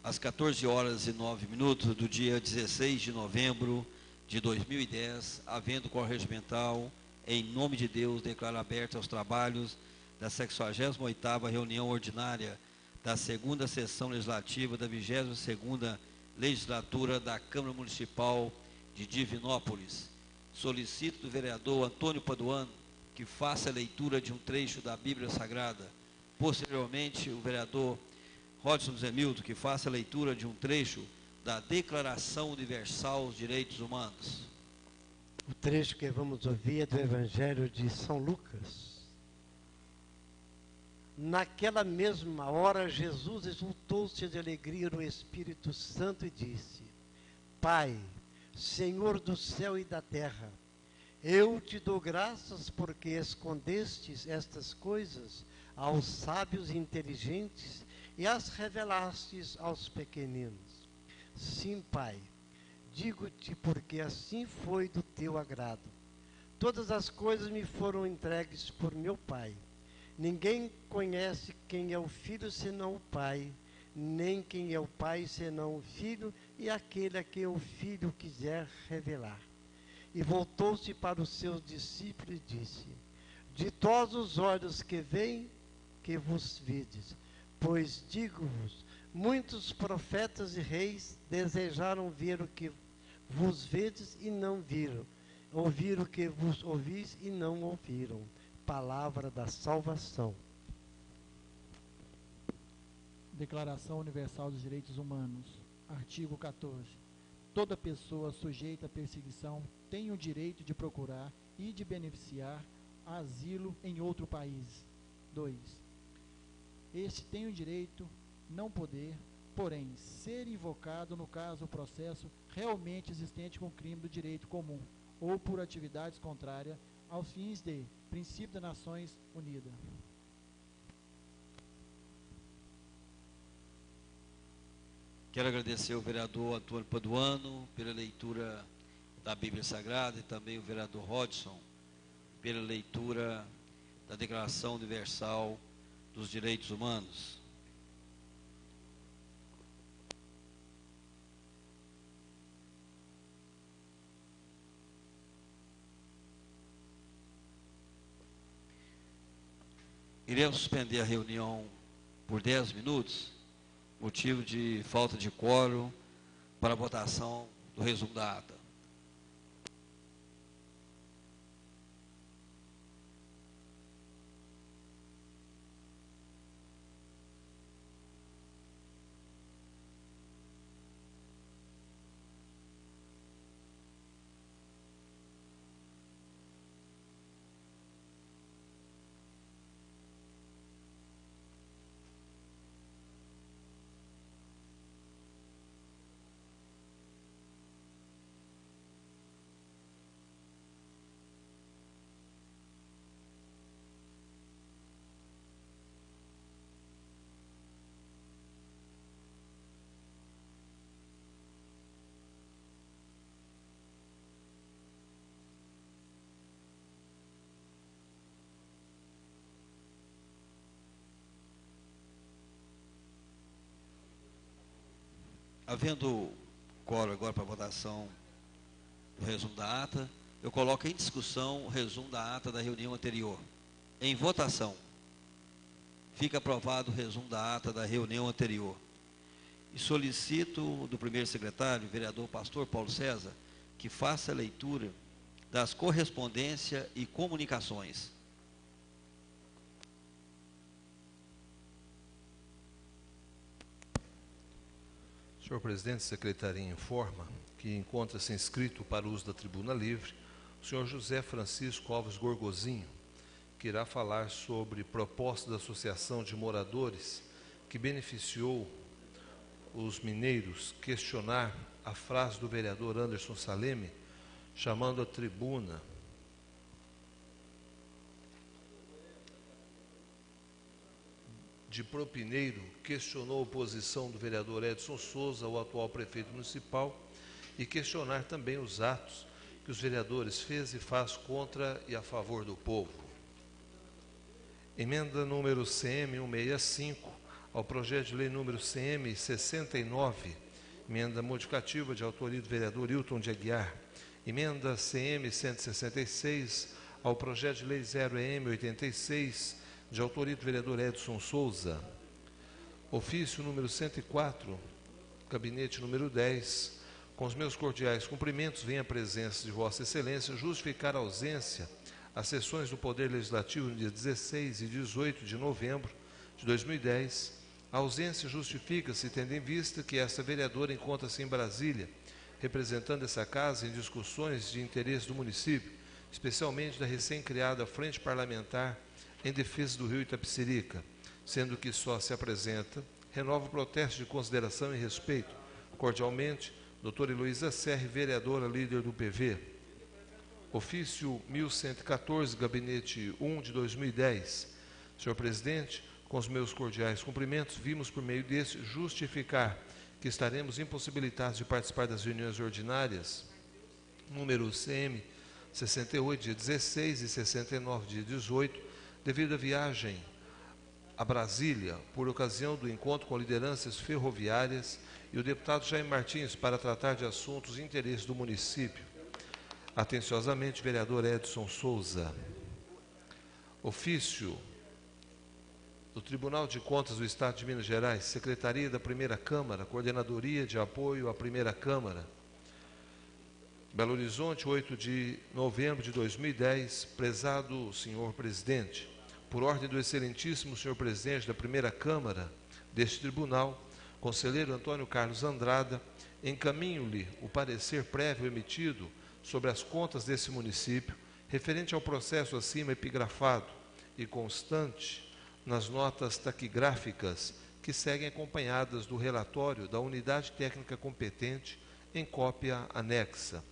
às 14h09 do dia 16 de novembro de 2010, havendo cor regimental, em nome de Deus, declaro aberta aos trabalhos da 68ª reunião ordinária da segunda sessão legislativa da 22ª legislatura da Câmara Municipal de Divinópolis. Solicito do vereador Antônio Paduano que faça a leitura de um trecho da Bíblia Sagrada. Posteriormente, o vereador Rodson Zemildo que faça a leitura de um trecho da Declaração Universal dos Direitos Humanos. O trecho que vamos ouvir é do Evangelho de São Lucas. Naquela mesma hora, Jesus exultou-se de alegria no Espírito Santo e disse: Pai, Senhor do céu e da terra, eu te dou graças porque escondestes estas coisas aos sábios e inteligentes e as revelastes aos pequeninos. Sim, Pai, digo-te porque assim foi do teu agrado. Todas as coisas me foram entregues por meu Pai. Ninguém conhece quem é o Filho senão o Pai, nem quem é o Pai senão o Filho e aquele a quem o Filho quiser revelar. E voltou-se para os seus discípulos e disse: Ditosos os olhos que veem, que vos vedes, pois digo-vos, muitos profetas e reis desejaram ver o que vos vedes e não viram, ouvir o que vos ouvis e não ouviram. Palavra da salvação. Declaração Universal dos Direitos Humanos, artigo 14. Toda pessoa sujeita à perseguição tem o direito de procurar e de beneficiar asilo em outro país. 2. Este tem o direito não poder, porém, ser invocado no caso o processo realmente existente com crime do direito comum ou por atividades contrárias aos fins de princípio das Nações Unidas. Quero agradecer ao vereador Antônio Paduano pela leitura da Bíblia Sagrada e também o vereador Rodson pela leitura da Declaração Universal dos Direitos Humanos. Iremos suspender a reunião por 10 minutos, motivo de falta de quórum para a votação do resumo da ata. Havendo quórum agora para a votação do resumo da ata, eu coloco em discussão o resumo da ata da reunião anterior. Em votação, fica aprovado o resumo da ata da reunião anterior. E solicito do primeiro secretário, vereador pastor Paulo César, que faça a leitura das correspondências e comunicações. Senhor presidente, a secretaria informa que encontra-se inscrito para o uso da tribuna livre o senhor José Francisco Alves Gorgozinho, que irá falar sobre proposta da Associação de Moradores que beneficiou os mineiros, questionar a frase do vereador Anderson Saleme, chamando a tribuna de propineiro, questionou a posição do vereador Edson Souza, o atual prefeito municipal, e questionar também os atos que os vereadores fez e faz contra e a favor do povo. Emenda número CM 165, ao projeto de lei número CM 69, emenda modificativa de autoria do vereador Hilton de Aguiar, emenda CM 166, ao projeto de lei 0EM 86, de autoria do vereador Edson Souza, ofício número 104, gabinete número 10, com os meus cordiais cumprimentos, venho à presença de Vossa Excelência justificar a ausência às sessões do Poder Legislativo no dia 16 e 18 de novembro de 2010. A ausência justifica-se tendo em vista que esta vereadora encontra-se em Brasília, representando essa casa em discussões de interesse do município, especialmente da recém-criada Frente Parlamentar em Defesa do Rio Itapecerica, sendo que só se apresenta, renova o protesto de consideração e respeito. Cordialmente, doutora Heloísa Serre, vereadora líder do PV. Ofício 1114, gabinete 1 de 2010. Senhor presidente, com os meus cordiais cumprimentos, vimos por meio desse justificar que estaremos impossibilitados de participar das reuniões ordinárias, número CM 68, dia 16 e 69, dia 18, devido à viagem a Brasília, por ocasião do encontro com lideranças ferroviárias e o deputado Jaime Martins para tratar de assuntos de interesse do município. Atenciosamente, vereador Edson Souza. Ofício do Tribunal de Contas do Estado de Minas Gerais, Secretaria da Primeira Câmara, Coordenadoria de Apoio à Primeira Câmara, Belo Horizonte, 8 de novembro de 2010, prezado senhor presidente, por ordem do excelentíssimo senhor presidente da Primeira Câmara deste tribunal, conselheiro Antônio Carlos Andrada, encaminho-lhe o parecer prévio emitido sobre as contas desse município, referente ao processo acima epigrafado e constante nas notas taquigráficas que seguem acompanhadas do relatório da unidade técnica competente em cópia anexa.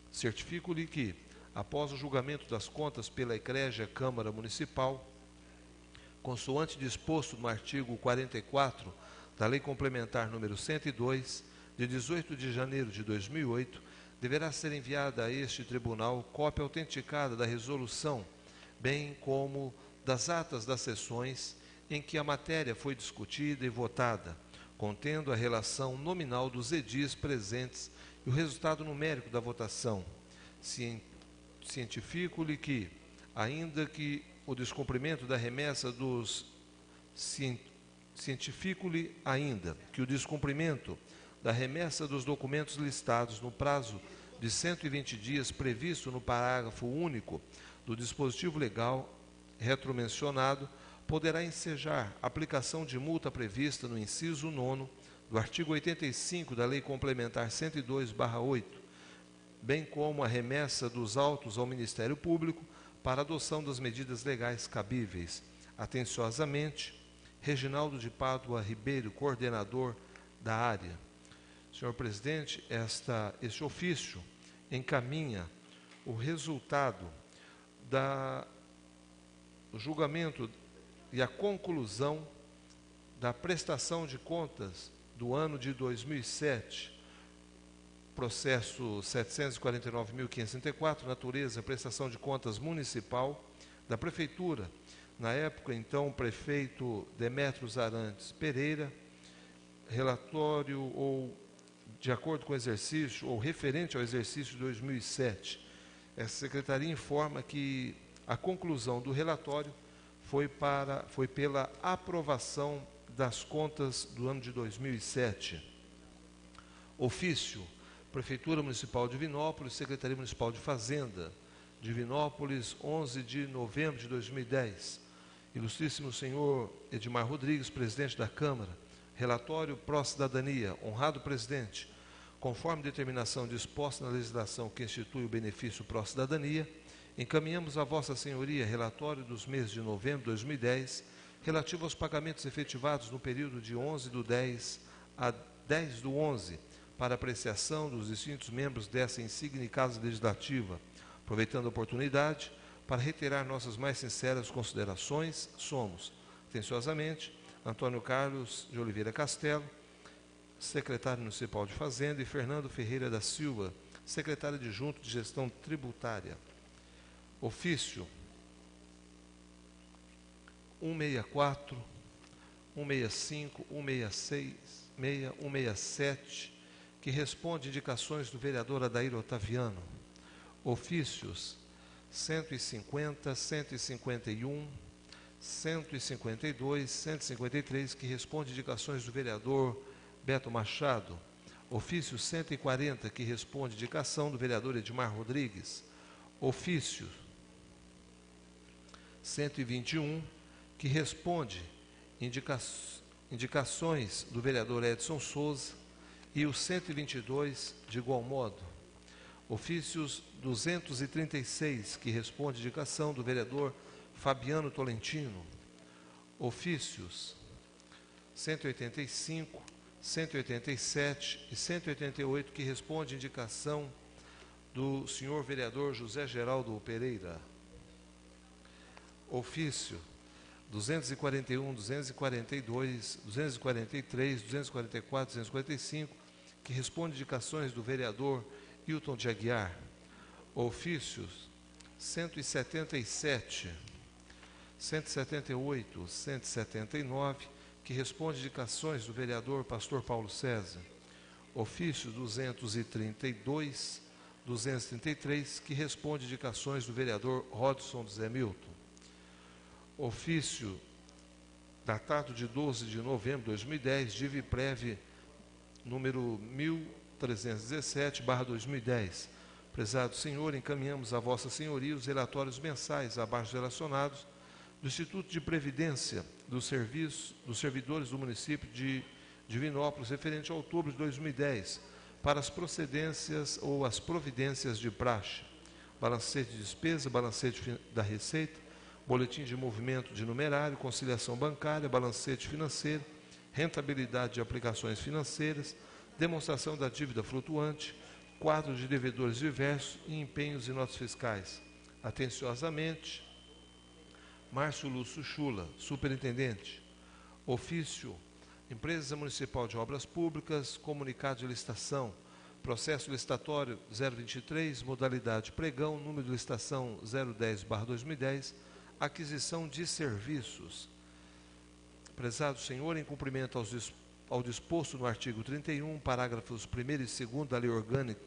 Certifico-lhe que, após o julgamento das contas pela Egrégia Câmara Municipal, consoante disposto no artigo 44 da Lei Complementar número 102, de 18 de janeiro de 2008, deverá ser enviada a este tribunal cópia autenticada da resolução, bem como das atas das sessões em que a matéria foi discutida e votada, contendo a relação nominal dos edis presentes e o resultado numérico da votação. Cientifico-lhe que, ainda que o descumprimento da remessa dos cientifico-lhe ainda que o descumprimento da remessa dos documentos listados no prazo de 120 dias previsto no parágrafo único do dispositivo legal retromencionado poderá ensejar aplicação de multa prevista no inciso 9º do artigo 85 da Lei Complementar 102/8, bem como a remessa dos autos ao Ministério Público para adoção das medidas legais cabíveis. Atenciosamente, Reginaldo de Pádua Ribeiro, coordenador da área. Senhor presidente, este ofício encaminha o resultado do julgamento e a conclusão da prestação de contas do ano de 2007, processo 749.564, natureza, prestação de contas municipal da Prefeitura, na época, então, prefeito Demétrios Arantes Pereira, relatório ou de acordo com o exercício, ou referente ao exercício de 2007. Essa secretaria informa que a conclusão do relatório foi pela aprovação das contas do ano de 2007. Ofício, Prefeitura Municipal de Divinópolis, Secretaria Municipal de Fazenda, Divinópolis, 11 de novembro de 2010. Ilustríssimo senhor Edmar Rodrigues, presidente da Câmara, relatório pró-cidadania, honrado presidente, conforme determinação disposta na legislação que institui o benefício pró-cidadania, encaminhamos a Vossa Senhoria relatório dos meses de novembro de 2010, relativo aos pagamentos efetivados no período de 11/10 a 10/11, para apreciação dos distintos membros dessa insigne Casa Legislativa. Aproveitando a oportunidade, para reiterar nossas mais sinceras considerações, somos, atenciosamente, Antônio Carlos de Oliveira Castelo, secretário municipal de Fazenda, e Fernando Ferreira da Silva, secretário adjunto de Gestão Tributária. Ofício 164, 165, 166, 167, que responde indicações do vereador Adair Otaviano. Ofícios 150, 151, 152, 153, que responde indicações do vereador Beto Machado. Ofício 140, que responde indicação do vereador Edmar Rodrigues. Ofício 121, que responde indicações do vereador Edson Souza, e o 122, de igual modo. Ofícios 236, que responde indicação do vereador Fabiano Tolentino. Ofícios 185, 187 e 188, que responde indicação do senhor vereador José Geraldo Pereira. Ofício 241, 242, 243, 244, 245, que responde indicações do vereador Hilton de Aguiar. Ofícios 177, 178, 179, que responde indicações do vereador Pastor Paulo César. Ofício 232, 233, que responde indicações do vereador Rodson de Zé Milton. Ofício datado de 12 de novembro de 2010, DIVPREV número 1317/2010. Prezado senhor, encaminhamos a vossa senhoria os relatórios mensais abaixo relacionados do Instituto de Previdência dos servidores do município de Divinópolis, referente a outubro de 2010, para as procedências ou as providências de praxe: balancete de despesa, balancete da receita, boletim de movimento de numerário, conciliação bancária, balancete financeiro, rentabilidade de aplicações financeiras, demonstração da dívida flutuante, quadro de devedores diversos e empenhos e notas fiscais. Atenciosamente, Márcio Lúcio Chula, superintendente. Ofício, Empresa Municipal de Obras Públicas, comunicado de licitação, processo licitatório 023, modalidade pregão, número de licitação 010/2010, aquisição de serviços. Prezado senhor, em cumprimento ao disposto no artigo 31, parágrafos 1º e 2º da Lei Orgânica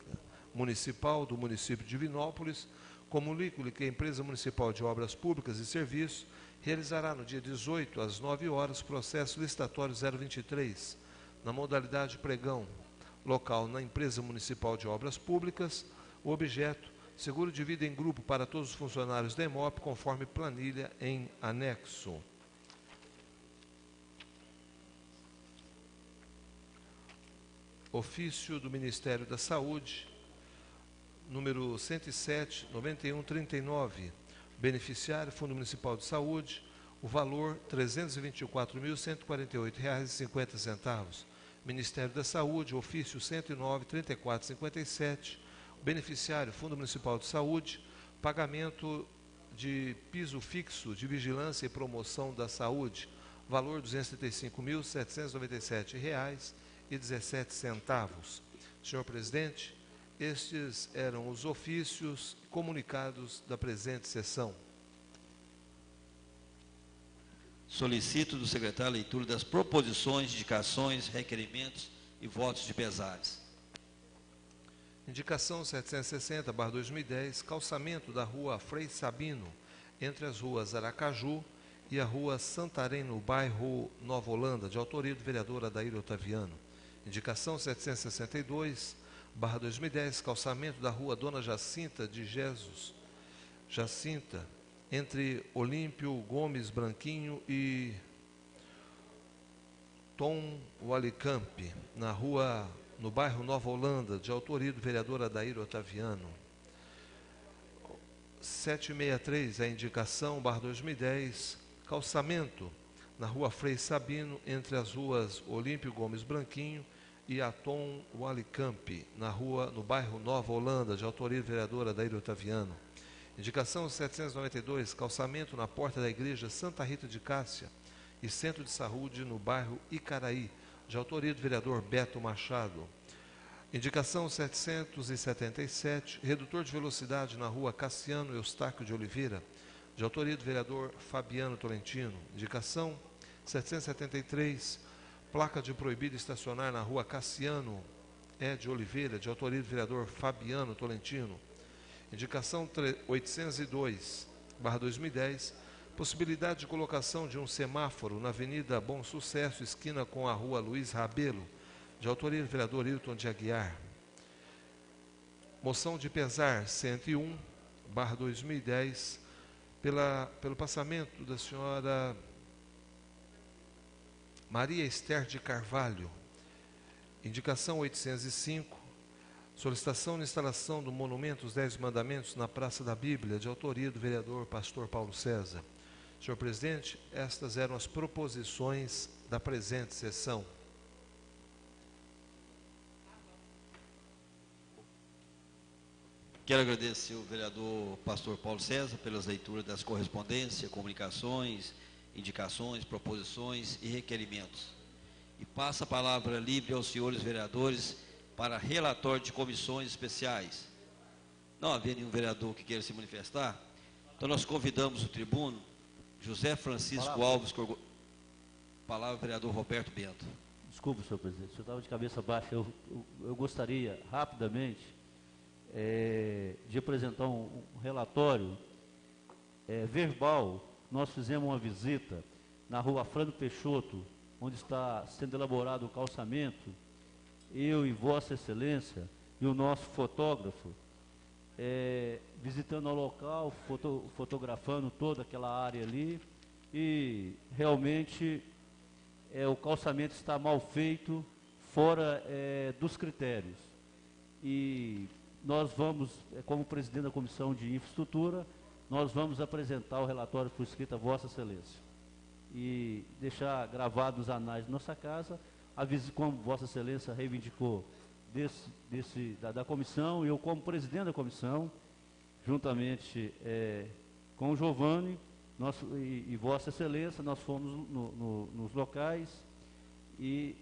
Municipal do município de Divinópolis, comunico-lhe que a Empresa Municipal de Obras Públicas e Serviços realizará no dia 18, às 9 horas, processo licitatório 023, na modalidade pregão, local na Empresa Municipal de Obras Públicas, o objeto: seguro de vida em grupo para todos os funcionários da EMOP, conforme planilha em anexo. Ofício do Ministério da Saúde, número 107, 9139, beneficiário, Fundo Municipal de Saúde, o valor R$ 324.148,50. Ministério da Saúde, ofício 109, 3457, beneficiário, Fundo Municipal de Saúde, pagamento de piso fixo de vigilância e promoção da saúde, valor R$ 235.797,17. Senhor presidente, estes eram os ofícios comunicados da presente sessão. Solicito do secretário a leitura das proposições, indicações, requerimentos e votos de pesares. Indicação 760/2010, calçamento da rua Frei Sabino, entre as ruas Aracaju e a rua Santarém, no bairro Nova Holanda, de autoria do vereador Adair Otaviano. Indicação 762/2010, calçamento da rua Dona Jacinta de Jesus, Jacinta, entre Olímpio Gomes Branquinho e Tom Walicamp, no bairro Nova Holanda, de autoria do vereador Adair Otaviano. 763, a indicação, /2010, calçamento na rua Frei Sabino, entre as ruas Olímpio Gomes Branquinho e Atom Walicamp, no bairro Nova Holanda, de autoria do vereador Adair Otaviano. Indicação 792, calçamento na porta da igreja Santa Rita de Cássia e centro de saúde no bairro Icaraí, de autoria do vereador Beto Machado. Indicação 777, redutor de velocidade na rua Cassiano Eustáquio de Oliveira, de autoria do vereador Fabiano Tolentino. Indicação 773, placa de proibido estacionar na rua Cassiano de Oliveira, de autoria do vereador Fabiano Tolentino. Indicação 802/2010, possibilidade de colocação de um semáforo na Avenida Bom Sucesso, esquina com a rua Luiz Rabelo, de autoria do vereador Hilton de Aguiar. Moção de pesar 101/2010, pelo passamento da senhora Maria Esther de Carvalho. Indicação 805, solicitação de instalação do monumento Os 10 Mandamentos na Praça da Bíblia, de autoria do vereador pastor Paulo César. Senhor presidente, estas eram as proposições da presente sessão. Quero agradecer ao vereador pastor Paulo César pelas leituras das correspondências, comunicações, indicações, proposições e requerimentos. E passa a palavra livre aos senhores vereadores para relatório de comissões especiais. Não havia nenhum vereador que queira se manifestar, então nós convidamos o tribuno José Francisco Alves Corgo... Palavra, vereador Roberto Bento. Desculpe, senhor presidente, o senhor estava de cabeça baixa. Eu gostaria, rapidamente, de apresentar um relatório verbal. Nós fizemos uma visita na rua Frando Peixoto, onde está sendo elaborado o calçamento. Eu e Vossa Excelência e o nosso fotógrafo, visitando o local, fotografando toda aquela área ali, e realmente o calçamento está mal feito, fora dos critérios. E nós vamos, como presidente da Comissão de Infraestrutura, nós vamos apresentar o relatório por escrito a Vossa Excelência e deixar gravado nos anais de nossa casa, como Vossa Excelência reivindicou da comissão, eu como presidente da comissão, juntamente com o Giovanni e Vossa Excelência, nós fomos nos locais e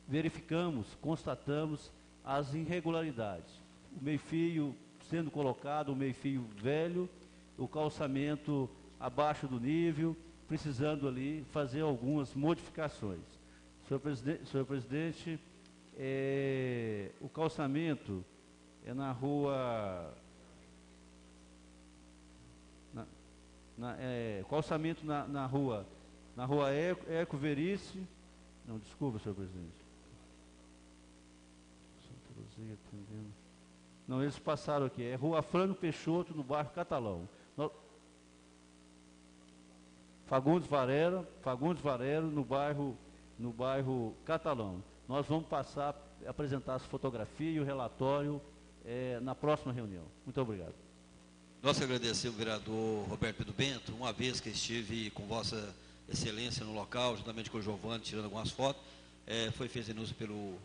verificamos, constatamos as irregularidades. O meio-fio sendo colocado, o meio-fio velho, o calçamento abaixo do nível, precisando ali fazer algumas modificações. Senhor presidente, o calçamento é na rua... calçamento na rua Eco Verice... Não, desculpa, senhor presidente. Não, eles passaram aqui. É rua Frando Peixoto, no bairro Catalão. Fagundes Varela, no bairro Catalão. Nós vamos apresentar as fotografias e o relatório na próxima reunião. Muito obrigado. Nós agradecemos o vereador Roberto Pedro Bento, uma vez que estive com Vossa Excelência no local, juntamente com o Giovanni, tirando algumas fotos. Foi feito denúncia pelo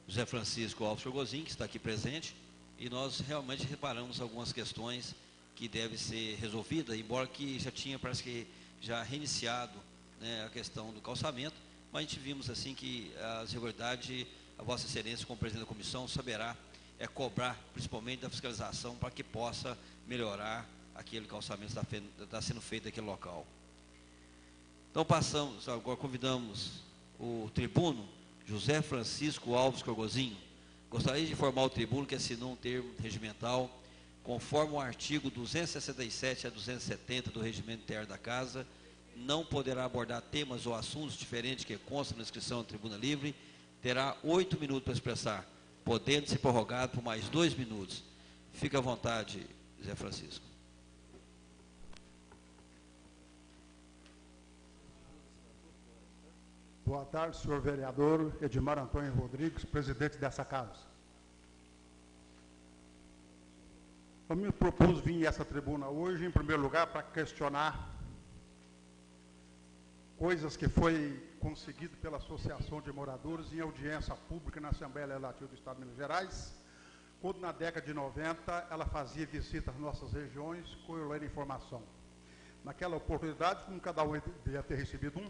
José Francisco Alves Corgozinho, que está aqui presente, e nós realmente reparamos algumas questões que devem ser resolvidas, embora que parece que já reiniciado, né, a questão do calçamento, mas a gente vimos assim que as irregularidades, a Vossa Excelência, como presidente da comissão, saberá cobrar, principalmente da fiscalização, para que possa melhorar aquele calçamento que está sendo feito naquele local. Então agora convidamos o tribuno José Francisco Alves Corgozinho. Gostaria de informar o tribuno que assinou um termo regimental, conforme o artigo 267 a 270 do Regimento Interno da Casa, não poderá abordar temas ou assuntos diferentes que constam na inscrição da tribuna livre, terá 8 minutos para expressar, podendo ser prorrogado por mais 2 minutos. Fique à vontade, Zé Francisco. Boa tarde, senhor vereador Edmar Antônio Rodrigues, presidente dessa casa. Eu me propus vir a essa tribuna hoje, em primeiro lugar, para questionar coisas que foi conseguido pela Associação de Moradores em audiência pública na Assembleia Legislativa do Estado de Minas Gerais, quando na década de 90 ela fazia visitas às nossas regiões, colhendo informação. Naquela oportunidade, como cada um devia ter recebido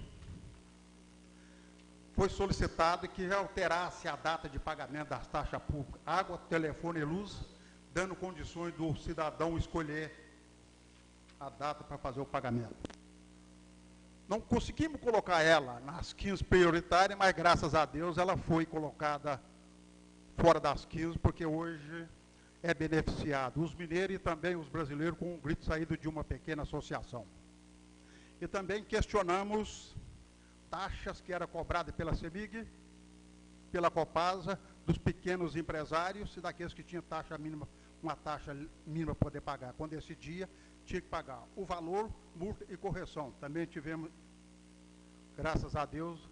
foi solicitado que alterasse a data de pagamento das taxas públicas, água, telefone e luz, dando condições do cidadão escolher a data para fazer o pagamento. Não conseguimos colocar ela nas 15 prioritárias, mas graças a Deus ela foi colocada fora das 15, porque hoje é beneficiado os mineiros e também os brasileiros com um grito saído de uma pequena associação. E também questionamos taxas que eram cobradas pela CEMIG, pela Copasa, dos pequenos empresários e daqueles que tinham taxa mínima, uma taxa mínima para poder pagar. Quando esse dia, tinha que pagar o valor, multa e correção. Também tivemos, graças a Deus,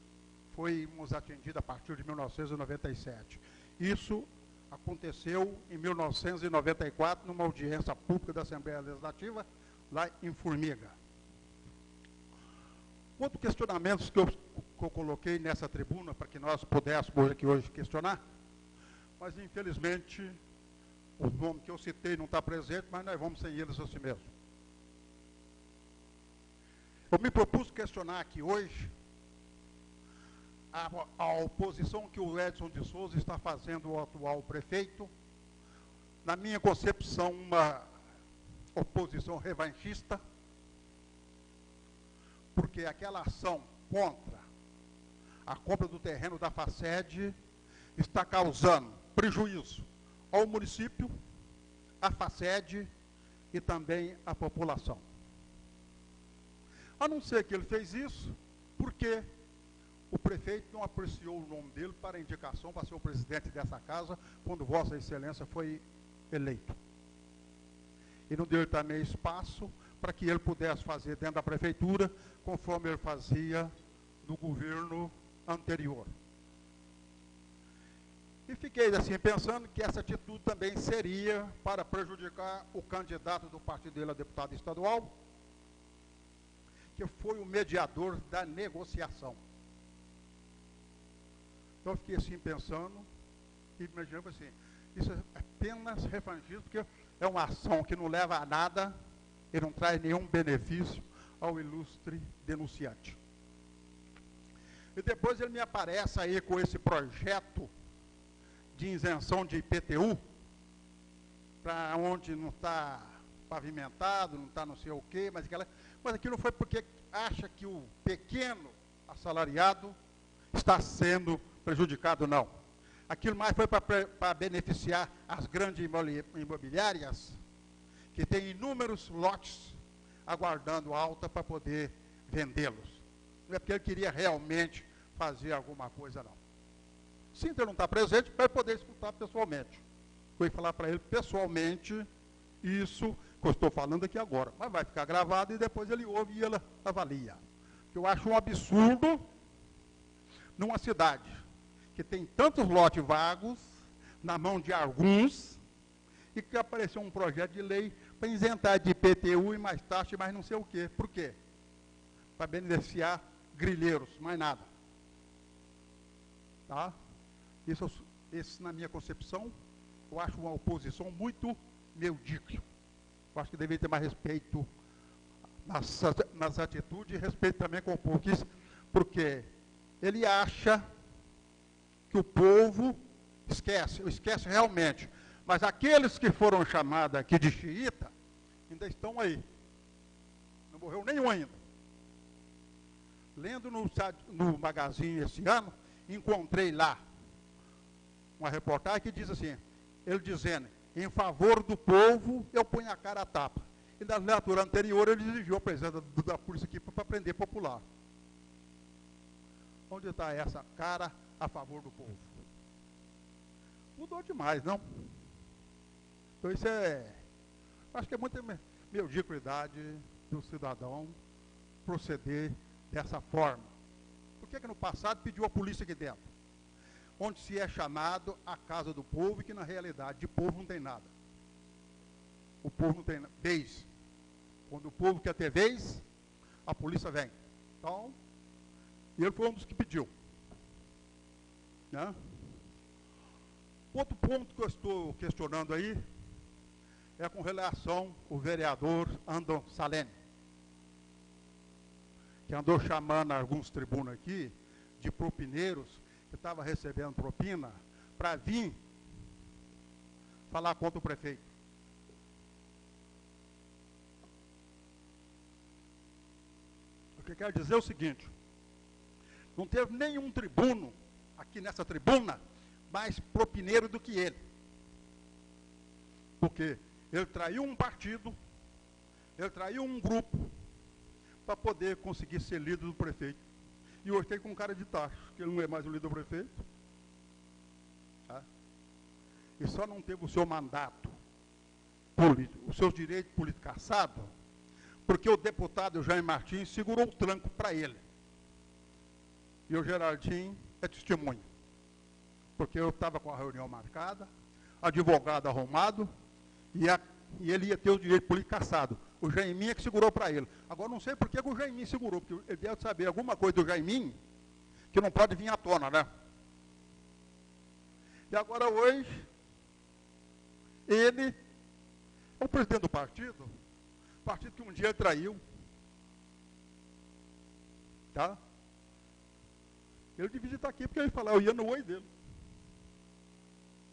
fomos atendidos a partir de 1997. Isso aconteceu em 1994, numa audiência pública da Assembleia Legislativa, lá em Formiga. Outro questionamento que eu coloquei nessa tribuna, para que nós pudéssemos aqui hoje questionar, mas infelizmente o nome que eu citei não está presente, mas nós vamos sem eles assim mesmo. Eu me propus questionar aqui hoje a oposição que o Edson de Souza está fazendo ao atual prefeito. Na minha concepção, uma oposição revanchista, porque aquela ação contra a compra do terreno da Faced está causando prejuízo ao município, à Faced e também à população. A não ser que ele fez isso, porque o prefeito não apreciou o nome dele para indicação para ser o presidente dessa casa, quando Vossa Excelência foi eleito. E não deu também espaço para que ele pudesse fazer dentro da prefeitura, conforme ele fazia no governo anterior. E fiquei assim pensando que essa atitude também seria para prejudicar o candidato do partido dele a deputado estadual, que foi o mediador da negociação. Então eu fiquei assim pensando e imaginando assim, isso é apenas refangismo, porque é uma ação que não leva a nada e não traz nenhum benefício ao ilustre denunciante. E depois ele me aparece aí com esse projeto de isenção de IPTU, para onde não está pavimentado, não está não sei o quê, mas aquilo foi porque acha que o pequeno assalariado está sendo prejudicado, não. Aquilo mais foi para beneficiar as grandes imobiliárias, que têm inúmeros lotes aguardando alta para poder vendê-los. Não é porque ele queria realmente fazer alguma coisa, não. Sim, ele não está presente, para poder escutar pessoalmente. Fui falar para ele pessoalmente isso que eu estou falando aqui agora. Mas vai ficar gravado e depois ele ouve e ele avalia. Eu acho um absurdo numa cidade que tem tantos lotes vagos na mão de alguns e que apareceu um projeto de lei para isentar de IPTU e mais taxa e mais não sei o quê. Por quê? Para beneficiar grileiros, mais nada. Tá? Isso, na minha concepção, eu acho uma oposição muito medíocre. Eu acho que deveria ter mais respeito nas atitudes e respeito também com o povo, porque ele acha que o povo esquece realmente. Mas aqueles que foram chamados aqui de xiita, ainda estão aí. Não morreu nenhum ainda. Lendo no Magazine esse ano, encontrei lá uma reportagem que diz assim, ele dizendo, em favor do povo, eu ponho a cara a tapa. E na legislatura anterior, ele exigiu a presença da polícia aqui para prender popular. Onde está essa cara a favor do povo? Mudou demais, não? Então isso acho que é muita mediocridade do cidadão proceder dessa forma. Por que no passado pediu a polícia aqui dentro? Onde se é chamado a casa do povo e que na realidade de povo não tem nada. O povo não tem vez. Quando o povo quer ter vez, a polícia vem. Então, ele foi um dos que pediu. Né? Outro ponto que eu estou questionando aí é com relação ao vereador Andon Salem, que andou chamando alguns tribunos aqui de propineiros que estavam recebendo propina para vir falar contra o prefeito. Ok? que quer dizer o seguinte: não teve nenhum tribuno, aqui nessa tribuna, mais propineiro do que ele. Porque ele traiu um partido, ele traiu um grupo, para poder conseguir ser líder do prefeito. E hoje tem com cara de tacho, que ele não é mais o líder do prefeito. Tá? E só não teve o seu mandato político, os seus direitos políticos cassados, porque o deputado Jaime Martins segurou o tranco para ele. E o Geraldinho é testemunha. Porque eu estava com a reunião marcada, advogado arrumado, e ele ia ter o direito político cassado. O Jaiminho é que segurou para ele. Agora, não sei por que o Jaiminho segurou, porque ele deve saber alguma coisa do Jaiminho que não pode vir à tona, né? E agora, hoje, ele é o presidente do partido que um dia traiu. Tá? Ele devia estar aqui, porque ele falou, eu ia no oi dele.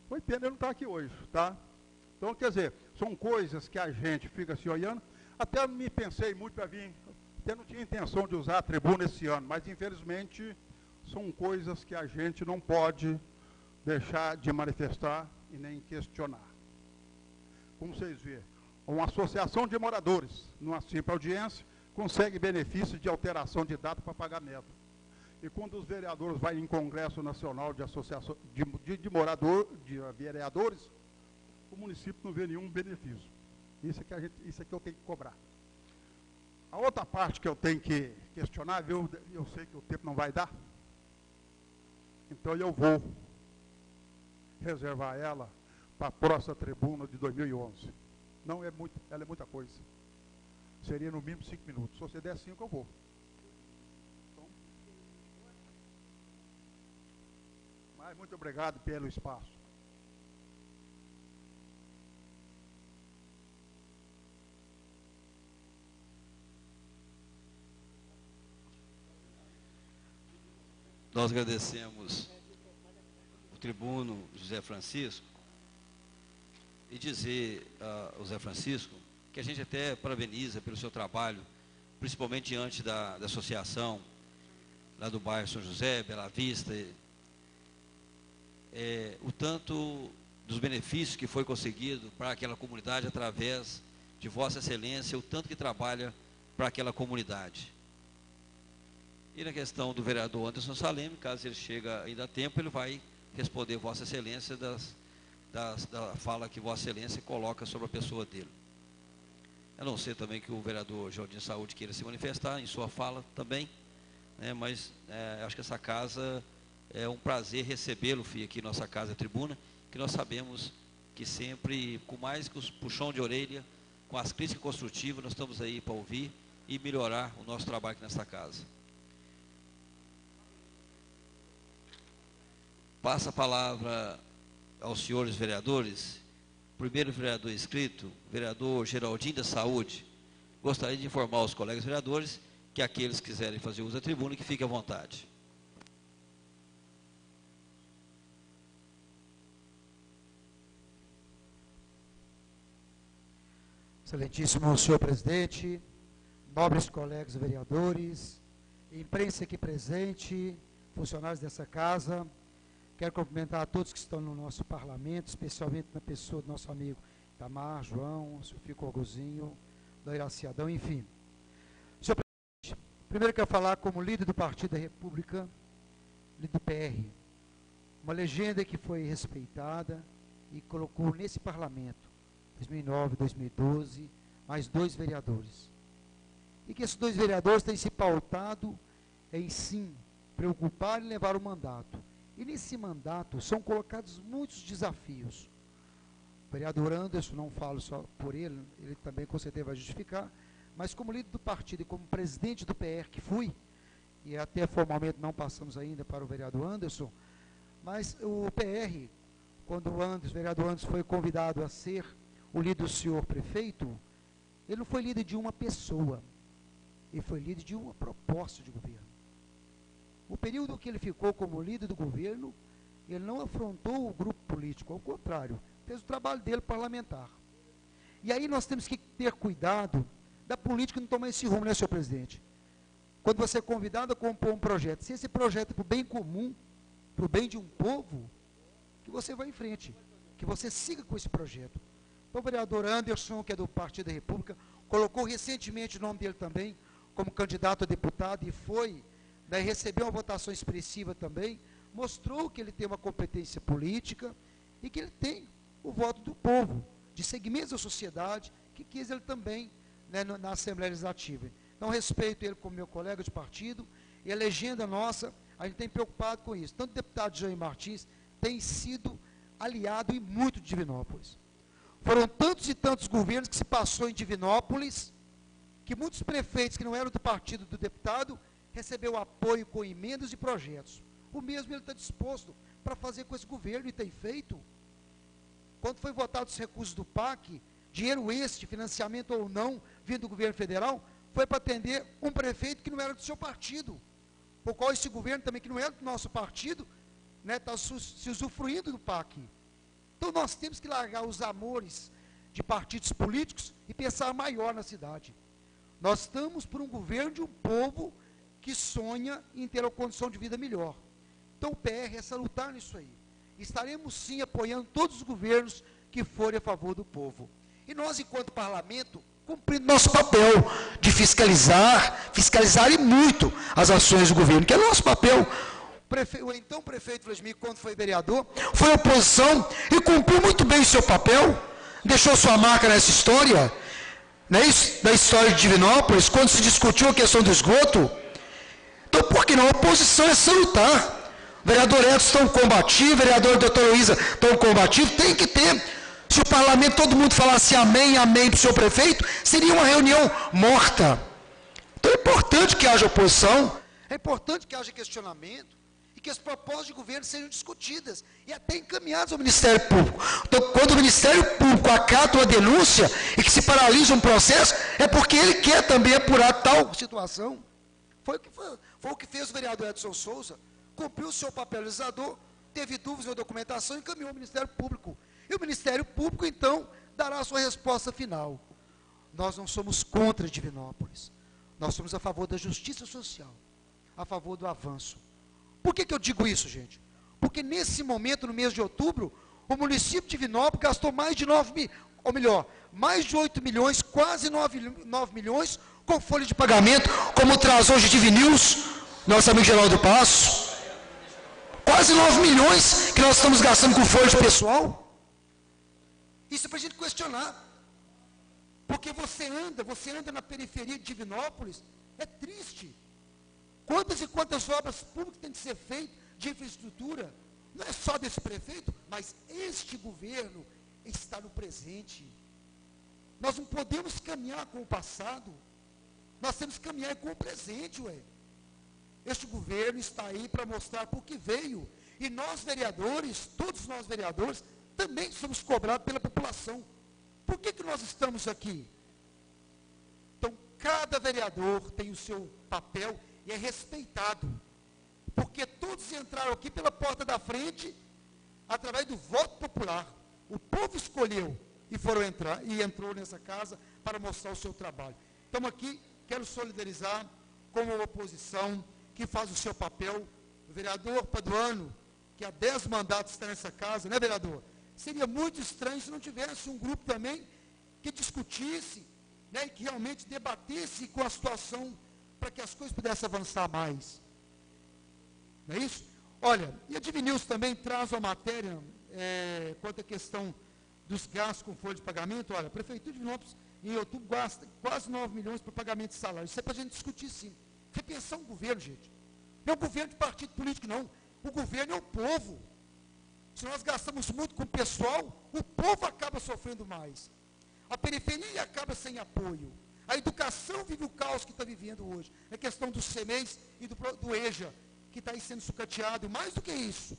Foi pena ele não estar aqui hoje, tá? Então, quer dizer, são coisas que a gente fica se olhando. Até me pensei muito para vir, até não tinha intenção de usar a tribuna esse ano, mas infelizmente são coisas que a gente não pode deixar de manifestar e nem questionar. Como vocês veem, uma associação de moradores, numa simples audiência, consegue benefício de alteração de data para pagamento. E quando os vereadores vão em Congresso Nacional de Associação de Vereadores, o município não vê nenhum benefício. Isso é que eu tenho que cobrar. A outra parte que eu tenho que questionar, eu sei que o tempo não vai dar, então eu vou reservar ela para a próxima tribuna de 2011. Não é muito, ela é muita coisa. Seria no mínimo 5 minutos. Se você der 5, eu vou. Então, mas muito obrigado pelo espaço. Nós agradecemos o tribuno José Francisco e dizer ao José Francisco que a gente até parabeniza pelo seu trabalho, principalmente diante da associação lá do bairro São José, Bela Vista, o tanto dos benefícios que foi conseguido para aquela comunidade através de Vossa Excelência, o tanto que trabalha para aquela comunidade. E na questão do vereador Anderson Saleme, caso ele chegue ainda a tempo, ele vai responder Vossa Excelência da fala que Vossa Excelência coloca sobre a pessoa dele. A não ser também que o vereador Jardim Saúde queira se manifestar em sua fala também, né, mas acho que essa casa é um prazer recebê-lo, filho, aqui em nossa casa tribuna, que nós sabemos que sempre, com mais que os puxão de orelha, com as críticas construtivas, nós estamos aí para ouvir e melhorar o nosso trabalho aqui nessa casa. Passa a palavra aos senhores vereadores. Primeiro vereador inscrito, vereador Geraldinho da Saúde. Gostaria de informar os colegas vereadores que aqueles que quiserem fazer uso da tribuna, que fiquem à vontade. Excelentíssimo senhor presidente, nobres colegas vereadores, imprensa aqui presente, funcionários dessa casa, quero cumprimentar a todos que estão no nosso parlamento, especialmente na pessoa do nosso amigo Itamar, João, Sofia Corgozinho, da Iraciadão, enfim. Senhor presidente, primeiro quero falar como líder do Partido da República, líder do PR, uma legenda que foi respeitada e colocou nesse parlamento, 2009, 2012, mais 2 vereadores. E que esses 2 vereadores têm se pautado em, sim, preocupar e levar o mandato. E nesse mandato são colocados muitos desafios. O vereador Anderson, não falo só por ele, ele também com certeza vai justificar, mas como líder do partido e como presidente do PR que fui, e até formalmente não passamos ainda para o vereador Anderson, mas o PR, quando o vereador Anderson foi convidado a ser o líder do senhor prefeito, ele não foi líder de uma pessoa, ele foi líder de uma proposta de governo. O período que ele ficou como líder do governo, ele não afrontou o grupo político, ao contrário, fez o trabalho dele parlamentar. E aí nós temos que ter cuidado da política não tomar esse rumo, né, senhor presidente? quando você é convidado a compor um projeto, se esse projeto é para o bem comum, para o bem de um povo, que você vá em frente, que você siga com esse projeto. Então, o vereador Anderson, que é do Partido da República, colocou recentemente o nome dele também como candidato a deputado e foi, né, recebeu uma votação expressiva também, mostrou que ele tem uma competência política e que ele tem o voto do povo, de segmentos da sociedade, que quis ele também, né, na Assembleia Legislativa. Então, respeito ele como meu colega de partido, e a legenda nossa, a gente tem preocupado com isso. Tanto o deputado Jair Martins tem sido aliado e muito de Divinópolis. Foram tantos e tantos governos que se passou em Divinópolis, que muitos prefeitos que não eram do partido do deputado, recebeu apoio com emendas e projetos. O mesmo ele está disposto para fazer com esse governo e tem feito. Quando foi votado os recursos do PAC, dinheiro esse, de financiamento ou não, vindo do governo federal, foi para atender um prefeito que não era do seu partido, por qual esse governo também, que não é do nosso partido, né, está se usufruindo do PAC. Então nós temos que largar os amores de partidos políticos e pensar maior na cidade. Nós estamos por um governo de um povo que sonha em ter uma condição de vida melhor. Então o PR é salutar nisso aí. Estaremos sim apoiando todos os governos que forem a favor do povo. E nós, enquanto parlamento, cumprindo nosso papel de fiscalizar e muito as ações do governo, que é nosso papel. O então prefeito Vladimir, quando foi vereador, foi oposição e cumpriu muito bem o seu papel, deixou sua marca nessa história, não é isso? Da história de Divinópolis, quando se discutiu a questão do esgoto. Então, por que não? A oposição é salutar. O vereador Edson tão combativo, o vereador doutora Luísa tão combativo, tem que ter. Se o parlamento, todo mundo falasse amém, amém para o seu prefeito, seria uma reunião morta. Então é importante que haja oposição, é importante que haja questionamento, e que as propostas de governo sejam discutidas, e até encaminhadas ao Ministério Público. Então, quando o Ministério Público acata uma denúncia, e que se paralisa um processo, é porque ele quer também apurar tal situação. Foi o que fez o vereador Edson Souza, cumpriu o seu papel legislador, teve dúvidas na documentação e encaminhou ao Ministério Público. E o Ministério Público, então, dará a sua resposta final. Nós não somos contra Divinópolis. Nós somos a favor da justiça social, a favor do avanço. Por que eu digo isso, gente? Porque nesse momento, no mês de outubro, o município de Divinópolis gastou mais de 8 milhões, quase 9 milhões, com folha de pagamento, como traz hoje Divinews, nosso amigo Geraldo Passo. Quase 9 milhões que nós estamos gastando com folha de pessoal. Isso é para a gente questionar. Porque você anda na periferia de Divinópolis, é triste. Quantas e quantas obras públicas têm que ser feitas de infraestrutura? Não é só desse prefeito, mas este governo está no presente. Nós não podemos caminhar com o passado, nós temos que caminhar com o presente, ué. Este governo está aí para mostrar por que veio. E nós vereadores, todos nós vereadores, também somos cobrados pela população. Por que nós estamos aqui? Então, cada vereador tem o seu papel e é respeitado. Porque todos entraram aqui pela porta da frente, através do voto popular. O povo escolheu e entrou nessa casa para mostrar o seu trabalho. Então, aqui, quero solidarizar com a oposição, que faz o seu papel. O vereador Paduano, que há 10 mandatos está nessa casa, né, vereador? Seria muito estranho se não tivesse um grupo também que discutisse, né, e que realmente debatesse com a situação para que as coisas pudessem avançar mais. Não é isso? Olha, e a Divinews também traz uma matéria quanto à questão dos gastos com folha de pagamento. Olha, a Prefeitura de Divinópolis, em outubro, gasta quase 9 milhões para pagamento de salário. Isso é para a gente discutir, sim. Repensar um governo, gente. Não é um governo de partido político, não. O governo é o povo. Se nós gastamos muito com o pessoal, o povo acaba sofrendo mais. A periferia acaba sem apoio. A educação vive o caos que está vivendo hoje. É questão do CEMEIS e do EJA, que está aí sendo sucateado. E mais do que isso,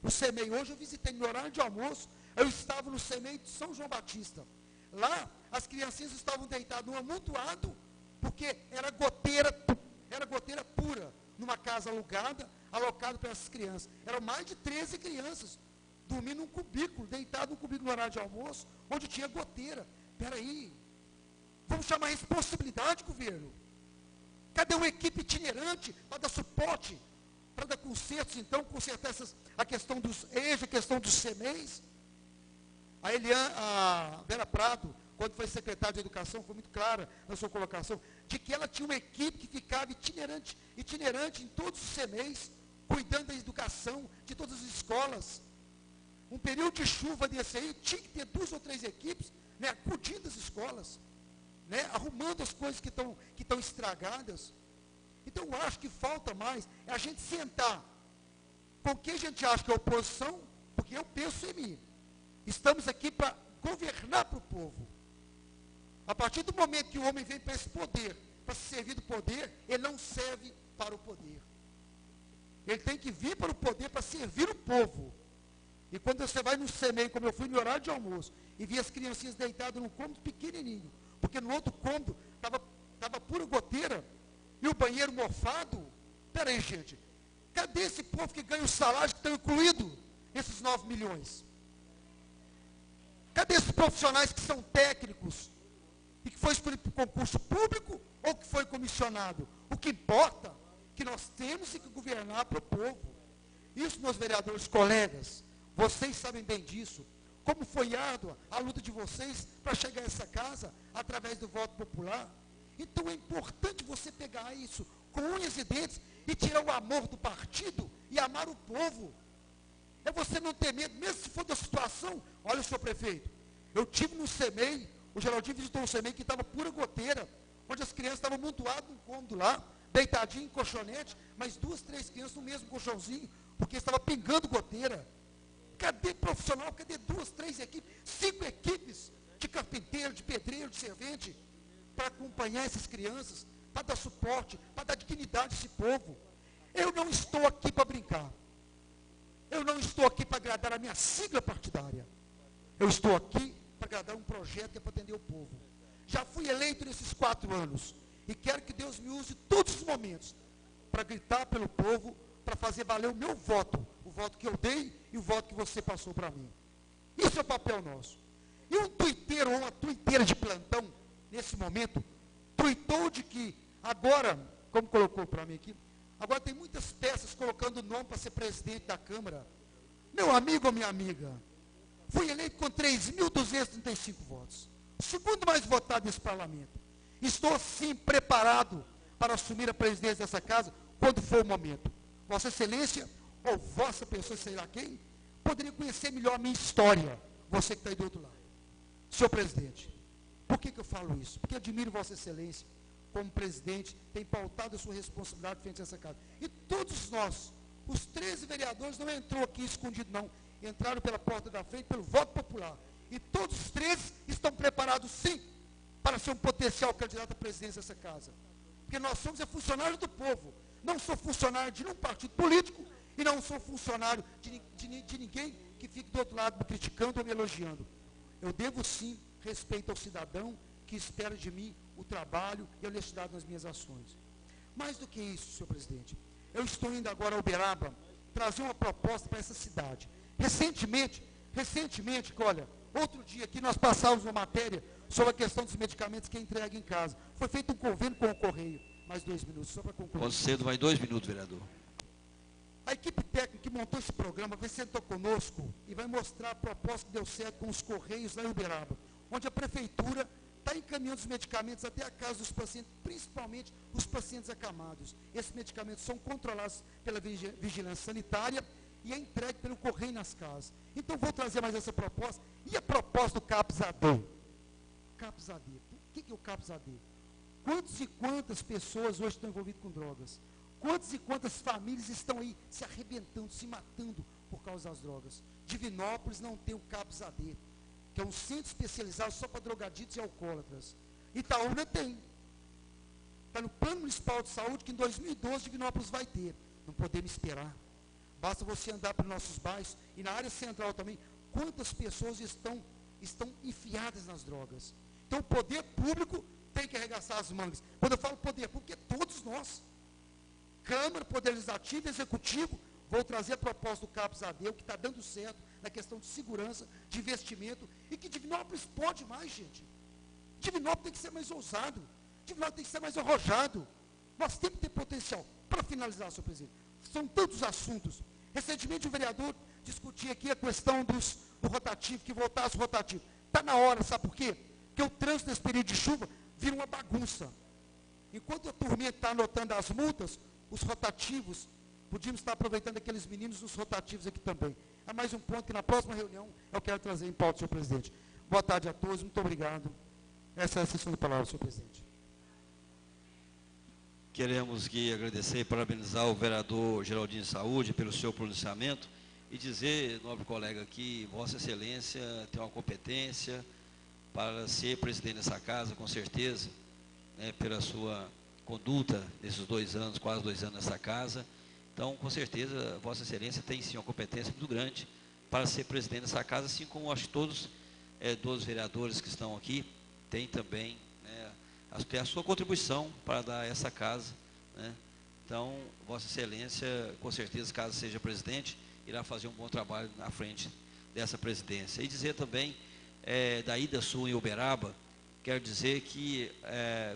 o CEMEI, hoje eu visitei no horário de almoço, eu estava no CEMEI de São João Batista. Lá, as criancinhas estavam deitadas num amontoado, porque era goteira pura, numa casa alocada para essas crianças. Eram mais de 13 crianças, dormindo num cubículo, deitado num cubículo no horário de almoço, onde tinha goteira. Espera aí, vamos chamar a responsabilidade, governo. Cadê uma equipe itinerante para dar suporte, para dar consertos, então, consertar a questão dos eixos, a questão dos CMEs? A Vera Prado, quando foi secretária de Educação, foi muito clara na sua colocação, de que ela tinha uma equipe que ficava itinerante em todos os CMEs, cuidando da educação de todas as escolas. Um período de chuva desse aí, tinha que ter 2 ou 3 equipes, né, acudindo as escolas, né, arrumando as coisas que estão estragadas. Então, eu acho que falta mais é a gente sentar com quem a gente acha que é oposição, porque eu penso em mim. Estamos aqui para governar para o povo. A partir do momento que o homem vem para esse poder, para se servir do poder, ele não serve para o poder. Ele tem que vir para o poder para servir o povo. E quando você vai no CMEI, como eu fui no horário de almoço, e vi as criancinhas deitadas num cômodo pequenininho, porque no outro cômodo estava pura goteira, e o banheiro mofado. Peraí, gente, cadê esse povo que ganha os salários que estão incluídos, esses 9 milhões? Cadê esses profissionais que são técnicos, e que foi escolhido por concurso público, ou que foi comissionado? O que importa é que nós temos que governar para o povo. Isso, meus vereadores, colegas, vocês sabem bem disso. Como foi árdua a luta de vocês para chegar a essa casa através do voto popular. Então é importante você pegar isso com unhas e dentes e tirar o amor do partido e amar o povo. É você não ter medo, mesmo se for da situação. Olha, senhor prefeito, eu tive no CMEI, o Geraldinho visitou um CMEI que estava pura goteira, onde as crianças estavam amontoadas num cômodo lá, deitadinho em colchonete, mas 2, 3 crianças no mesmo colchãozinho, porque estava pingando goteira. Cadê profissional? Cadê 2, 3 equipes, 5 equipes de carpinteiro, de pedreiro, de servente, para acompanhar essas crianças, para dar suporte, para dar dignidade a esse povo? Eu não estou aqui para brincar. Eu não estou aqui para agradar a minha sigla partidária. Eu estou aqui para agradar um projeto que é para atender o povo. Já fui eleito nesses 4 anos e quero que Deus me use todos os momentos para gritar pelo povo, para fazer valer o meu voto, o voto que eu dei e o voto que você passou para mim. Isso é o papel nosso. E um tuiteiro ou uma tuiteira de plantão, nesse momento, tuitou de que agora, como colocou para mim aqui, agora tem muitas peças colocando o nome para ser presidente da Câmara. Meu amigo ou minha amiga, fui eleito com 3.235 votos. O segundo mais votado nesse parlamento. Estou, sim, preparado para assumir a presidência dessa casa quando for o momento. Vossa Excelência, ou vossa pessoa, sei lá quem, poderia conhecer melhor a minha história, você que está aí do outro lado. Senhor presidente, por que eu falo isso? Porque admiro Vossa Excelência, como presidente, tem pautado a sua responsabilidade frente a essa casa. E todos nós, os 13 vereadores, não entrou aqui escondido, não. Entraram pela porta da frente, pelo voto popular. E todos os 13 estão preparados, sim, para ser um potencial candidato à presidência dessa casa. Porque nós somos funcionários do povo. Não sou funcionário de nenhum partido político e não sou funcionário de ninguém que fique do outro lado me criticando ou me elogiando. Eu devo, sim, respeito ao cidadão que espera de mim o trabalho e a honestidade nas minhas ações. Mais do que isso, senhor presidente, eu estou indo agora a Uberaba trazer uma proposta para essa cidade. Recentemente, olha, outro dia aqui nós passávamos uma matéria sobre a questão dos medicamentos que é entregue em casa. Foi feito um convênio com o Correio. Mais 2 minutos, só para concluir. Concedo mais 2 minutos, vereador. A equipe técnica que montou esse programa vai sentar conosco e vai mostrar a proposta que deu certo com os Correios lá em Uberaba, onde a prefeitura está encaminhando os medicamentos até a casa dos pacientes, principalmente os pacientes acamados. Esses medicamentos são controlados pela vigilância sanitária e é entregue pelo Correio nas casas. Então, vou trazer mais essa proposta. E a proposta do CAPS-AD? CAPS-AD. O que é o CAPS-AD? Quantas e quantas pessoas hoje estão envolvidas com drogas? Quantas e quantas famílias estão aí se arrebentando, se matando por causa das drogas? Divinópolis não tem o CAPS-AD, que é um centro especializado só para drogaditos e alcoólatras. Itaúna tem. Está no Plano Municipal de Saúde, que em 2012 Divinópolis vai ter. Não podemos esperar. Basta você andar para os nossos bairros e na área central também, quantas pessoas estão enfiadas nas drogas. Então o poder público tem que arregaçar as mangas. Quando eu falo poder público, é todos nós. Câmara, Poder Legislativo, Executivo, vou trazer a proposta do CAPS-AD, o que está dando certo na questão de segurança, de investimento, e que Divinópolis pode mais, gente. Divinópolis tem que ser mais ousado, Divinópolis tem que ser mais arrojado. Nós temos que ter potencial. Para finalizar, senhor presidente, são tantos assuntos. Recentemente o vereador discutia aqui a questão do rotativo, que voltasse o rotativo. Está na hora, sabe por quê? Porque o trânsito nesse período de chuva vira uma bagunça. Enquanto a turminha está anotando as multas, os rotativos, podíamos estar aproveitando aqueles meninos dos rotativos aqui também. É mais um ponto que na próxima reunião eu quero trazer em pauta, senhor presidente. Boa tarde a todos, muito obrigado. Essa é a sessão de palavras, senhor presidente. Queremos aqui agradecer e parabenizar o vereador Geraldinho Saúde pelo seu pronunciamento e dizer, nobre colega, que Vossa Excelência tem uma competência para ser presidente dessa casa, com certeza, né, pela sua conduta nesses 2 anos, quase 2 anos nessa casa. Então, com certeza, Vossa Excelência tem sim uma competência muito grande para ser presidente dessa casa, assim como acho que todos os vereadores que estão aqui têm também, né, a sua contribuição para dar a essa casa, né. Então, Vossa Excelência, com certeza, caso seja presidente, irá fazer um bom trabalho na frente dessa presidência. E dizer também, da ida sua em Uberaba, quero dizer que,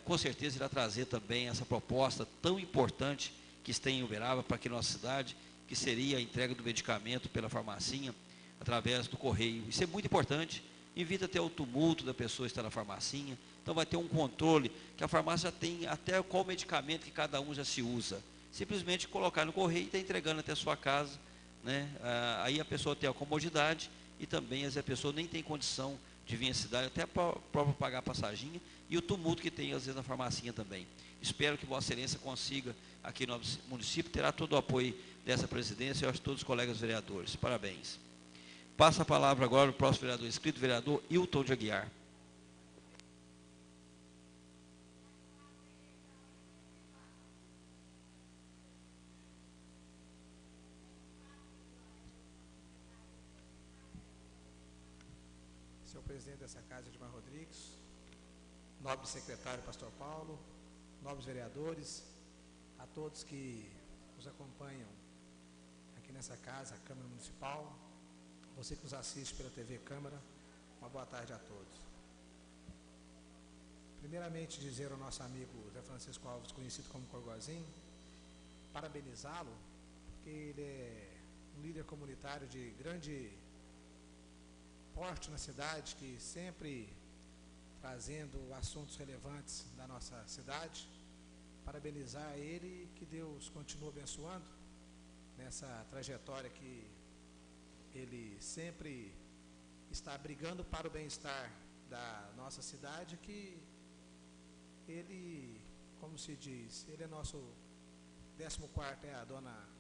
com certeza, irá trazer também essa proposta tão importante que está em Uberaba para aqui na nossa cidade, que seria a entrega do medicamento pela farmacinha, através do correio. Isso é muito importante, evita até o tumulto da pessoa estar na farmacinha, então vai ter um controle, que a farmácia já tem até qual medicamento que cada um já se usa. Simplesmente colocar no correio e está entregando até a sua casa, né? Aí a pessoa tem a comodidade e também às vezes a pessoa nem tem condição de vir à cidade, até para próprio pagar a passaginha, e o tumulto que tem às vezes na farmacinha também. Espero que Vossa Excelência consiga, aqui no nosso município, terá todo o apoio dessa presidência e aos todos os colegas vereadores. Parabéns. Passa a palavra agora ao próximo vereador inscrito, vereador Hilton de Aguiar. Senhor presidente dessa casa, Edmar Rodrigues, nobre secretário Pastor Paulo, nobres vereadores, a todos que nos acompanham aqui nessa casa, a Câmara Municipal, você que nos assiste pela TV Câmara, uma boa tarde a todos. Primeiramente dizer ao nosso amigo Zé Francisco Alves, conhecido como Corgozinho, parabenizá-lo, porque ele é um líder comunitário de grande porte na cidade, que sempre trazendo assuntos relevantes da nossa cidade. Parabenizar ele, que Deus continue abençoando nessa trajetória que ele sempre está brigando para o bem-estar da nossa cidade, que ele, como se diz, ele é nosso 14º, é a dona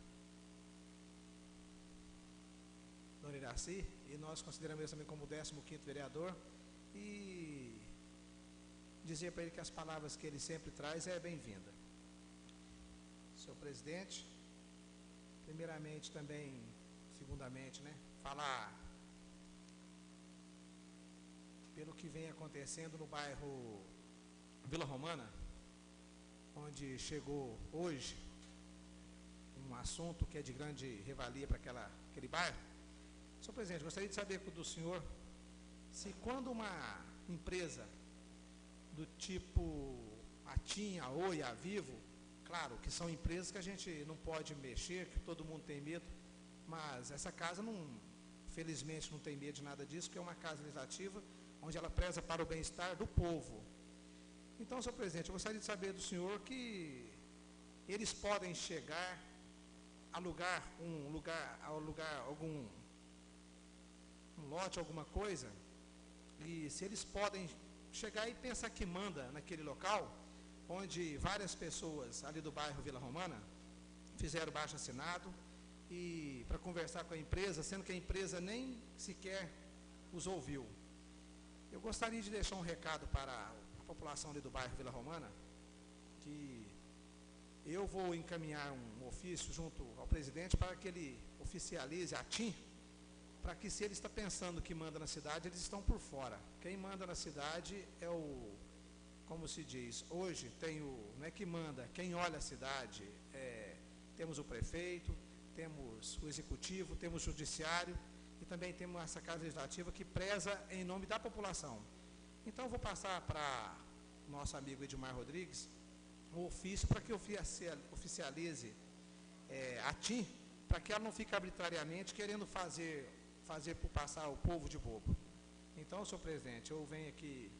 Iraci, e nós consideramos ele também como 15º vereador, e dizer para ele que as palavras que ele sempre traz é bem-vinda. Senhor presidente, primeiramente também, segundamente, né, falar pelo que vem acontecendo no bairro Vila Romana, onde chegou hoje um assunto que é de grande revalia para aquele bairro. Senhor presidente, gostaria de saber do senhor se quando uma empresa do tipo a TIM, a Oi, a Vivo, claro que são empresas que a gente não pode mexer, que todo mundo tem medo, mas essa casa felizmente não tem medo de nada disso, porque é uma casa legislativa onde ela preza para o bem-estar do povo. Então, senhor presidente, eu gostaria de saber do senhor que eles podem chegar a alugar algum lote, alguma coisa, e se eles podem chegar e pensar que manda naquele local, onde várias pessoas ali do bairro Vila Romana fizeram baixo assinado e para conversar com a empresa, sendo que a empresa nem sequer os ouviu. Eu gostaria de deixar um recado para a população ali do bairro Vila Romana, que eu vou encaminhar um ofício junto ao presidente para que ele oficialize a TIM, para que, se ele está pensando que manda na cidade, eles estão por fora. Quem manda na cidade é como se diz, hoje não é que manda, quem olha a cidade, temos o prefeito, temos o executivo, temos o judiciário e também temos essa casa legislativa que preza em nome da população. Então, eu vou passar para o nosso amigo Edmar Rodrigues um ofício para que oficialize a TIM, para que ela não fique arbitrariamente querendo fazer por passar o povo de bobo. Então, senhor presidente, eu venho aqui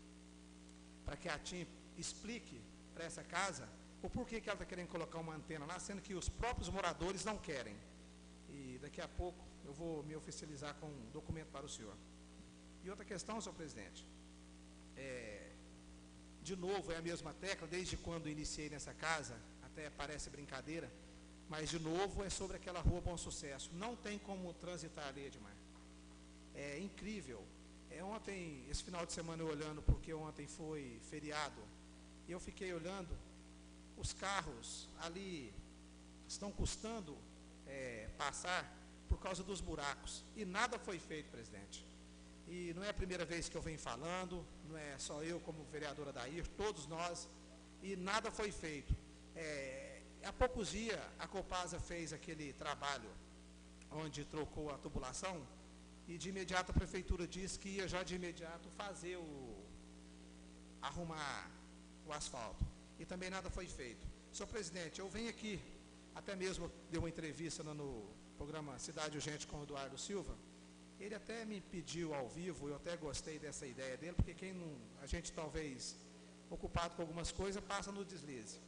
para que a TIM explique para essa casa o porquê que ela está querendo colocar uma antena lá, sendo que os próprios moradores não querem. E daqui a pouco eu vou me oficializar com um documento para o senhor. E outra questão, senhor presidente, de novo é a mesma tecla, desde quando iniciei nessa casa, até parece brincadeira, mas de novo é sobre aquela rua Bom Sucesso. Não tem como transitar ali, Edmar. É incrível. Ontem, esse final de semana eu olhando, porque ontem foi feriado, e eu fiquei olhando, os carros ali estão custando passar por causa dos buracos, e nada foi feito, presidente. E não é a primeira vez que eu venho falando, não é só eu como vereadora Adair, todos nós, e nada foi feito. Há poucos dias a Copasa fez aquele trabalho onde trocou a tubulação, e de imediato a prefeitura disse que ia já de imediato arrumar o asfalto. E também nada foi feito. Senhor presidente, eu venho aqui, até mesmo dei uma entrevista no programa Cidade Urgente com o Eduardo Silva. Ele até me pediu ao vivo, eu até gostei dessa ideia dele, porque a gente talvez, ocupado com algumas coisas, passa no deslize.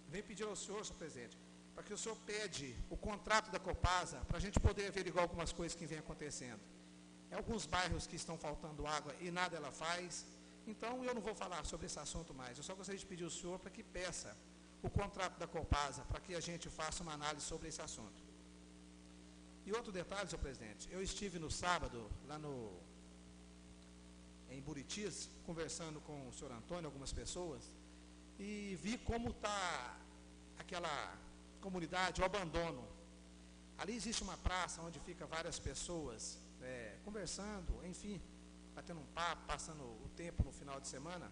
Vem pedir ao senhor presidente, para que o senhor pede o contrato da Copasa, para a gente poder averiguar algumas coisas que vem acontecendo. Alguns bairros que estão faltando água e nada ela faz. Então, eu não vou falar sobre esse assunto mais. Eu só gostaria de pedir ao senhor para que peça o contrato da Copasa, para que a gente faça uma análise sobre esse assunto. E outro detalhe, senhor presidente, eu estive no sábado, lá em Buritis, conversando com o senhor Antônio, algumas pessoas, e vi como está aquela comunidade, o abandono. Ali existe uma praça onde fica várias pessoas conversando, enfim, batendo um papo, passando o tempo no final de semana.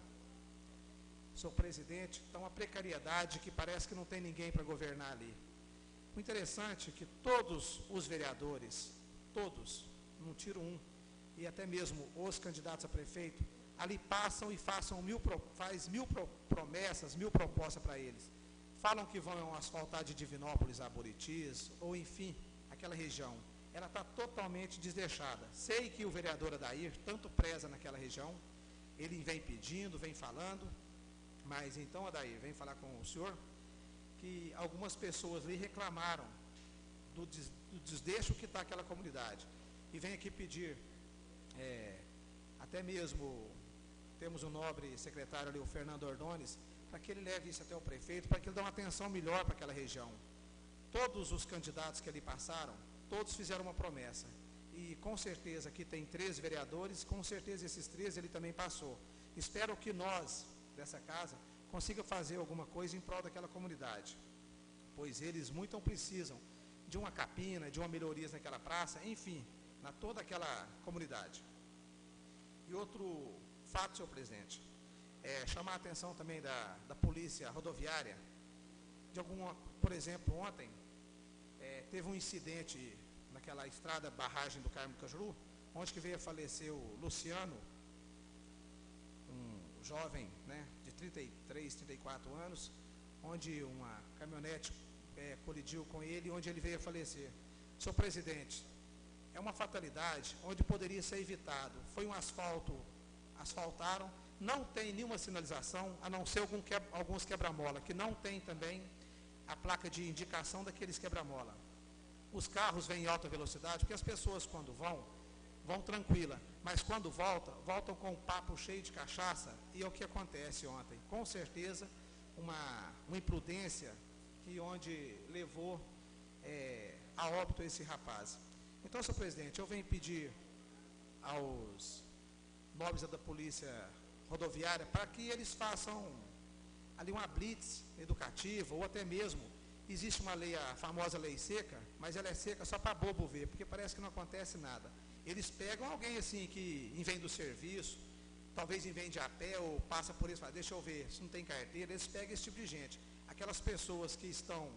Senhor presidente, está uma precariedade que parece que não tem ninguém para governar ali. O interessante é que todos os vereadores, todos, não tiro um, e até mesmo os candidatos a prefeito, ali passam e faz mil promessas, mil propostas para eles. Falam que vão asfaltar de Divinópolis a Buritis, ou enfim, aquela região. Ela está totalmente desleixada. Sei que o vereador Adair tanto preza naquela região, ele vem pedindo, vem falando, mas então, Adair, vem falar com o senhor, que algumas pessoas ali reclamaram do desleixo que está aquela comunidade. E vem aqui pedir, até mesmo, temos o nobre secretário ali, o Fernando Ordones, para que ele leve isso até o prefeito, para que ele dê uma atenção melhor para aquela região. Todos os candidatos que ali passaram, todos fizeram uma promessa. E com certeza aqui tem 13 vereadores, com certeza esses 13 ele também passou. Espero que nós, dessa casa, consiga fazer alguma coisa em prol daquela comunidade, pois eles muito precisam de uma capina, de uma melhoria naquela praça, enfim, na toda aquela comunidade. E outro fato, senhor presidente, chamar a atenção também da polícia rodoviária, por exemplo, ontem, teve um incidente naquela estrada barragem do Carmo do Cajuru, onde que veio a falecer o Luciano, um jovem, de 33, 34 anos, onde uma caminhonete colidiu com ele, onde ele veio a falecer. Senhor presidente, é uma fatalidade onde poderia ser evitado. Foi um asfaltaram, não tem nenhuma sinalização, a não ser alguns quebra-mola, que não tem também a placa de indicação daqueles quebra-mola. Os carros vêm em alta velocidade, porque as pessoas quando vão tranquila, mas quando voltam com um papo cheio de cachaça, e é o que acontece ontem. Com certeza, uma imprudência onde levou a óbito esse rapaz. Então, senhor presidente, eu venho pedir aos nobres da polícia rodoviária para que eles façam ali uma blitz educativa, ou até mesmo, existe uma lei, a famosa lei seca, mas ela é seca só para bobo ver, porque parece que não acontece nada. Eles pegam alguém assim que vem do serviço, talvez vende a pé ou passa por isso, fala, deixa eu ver, se não tem carteira, eles pegam esse tipo de gente. Aquelas pessoas que estão,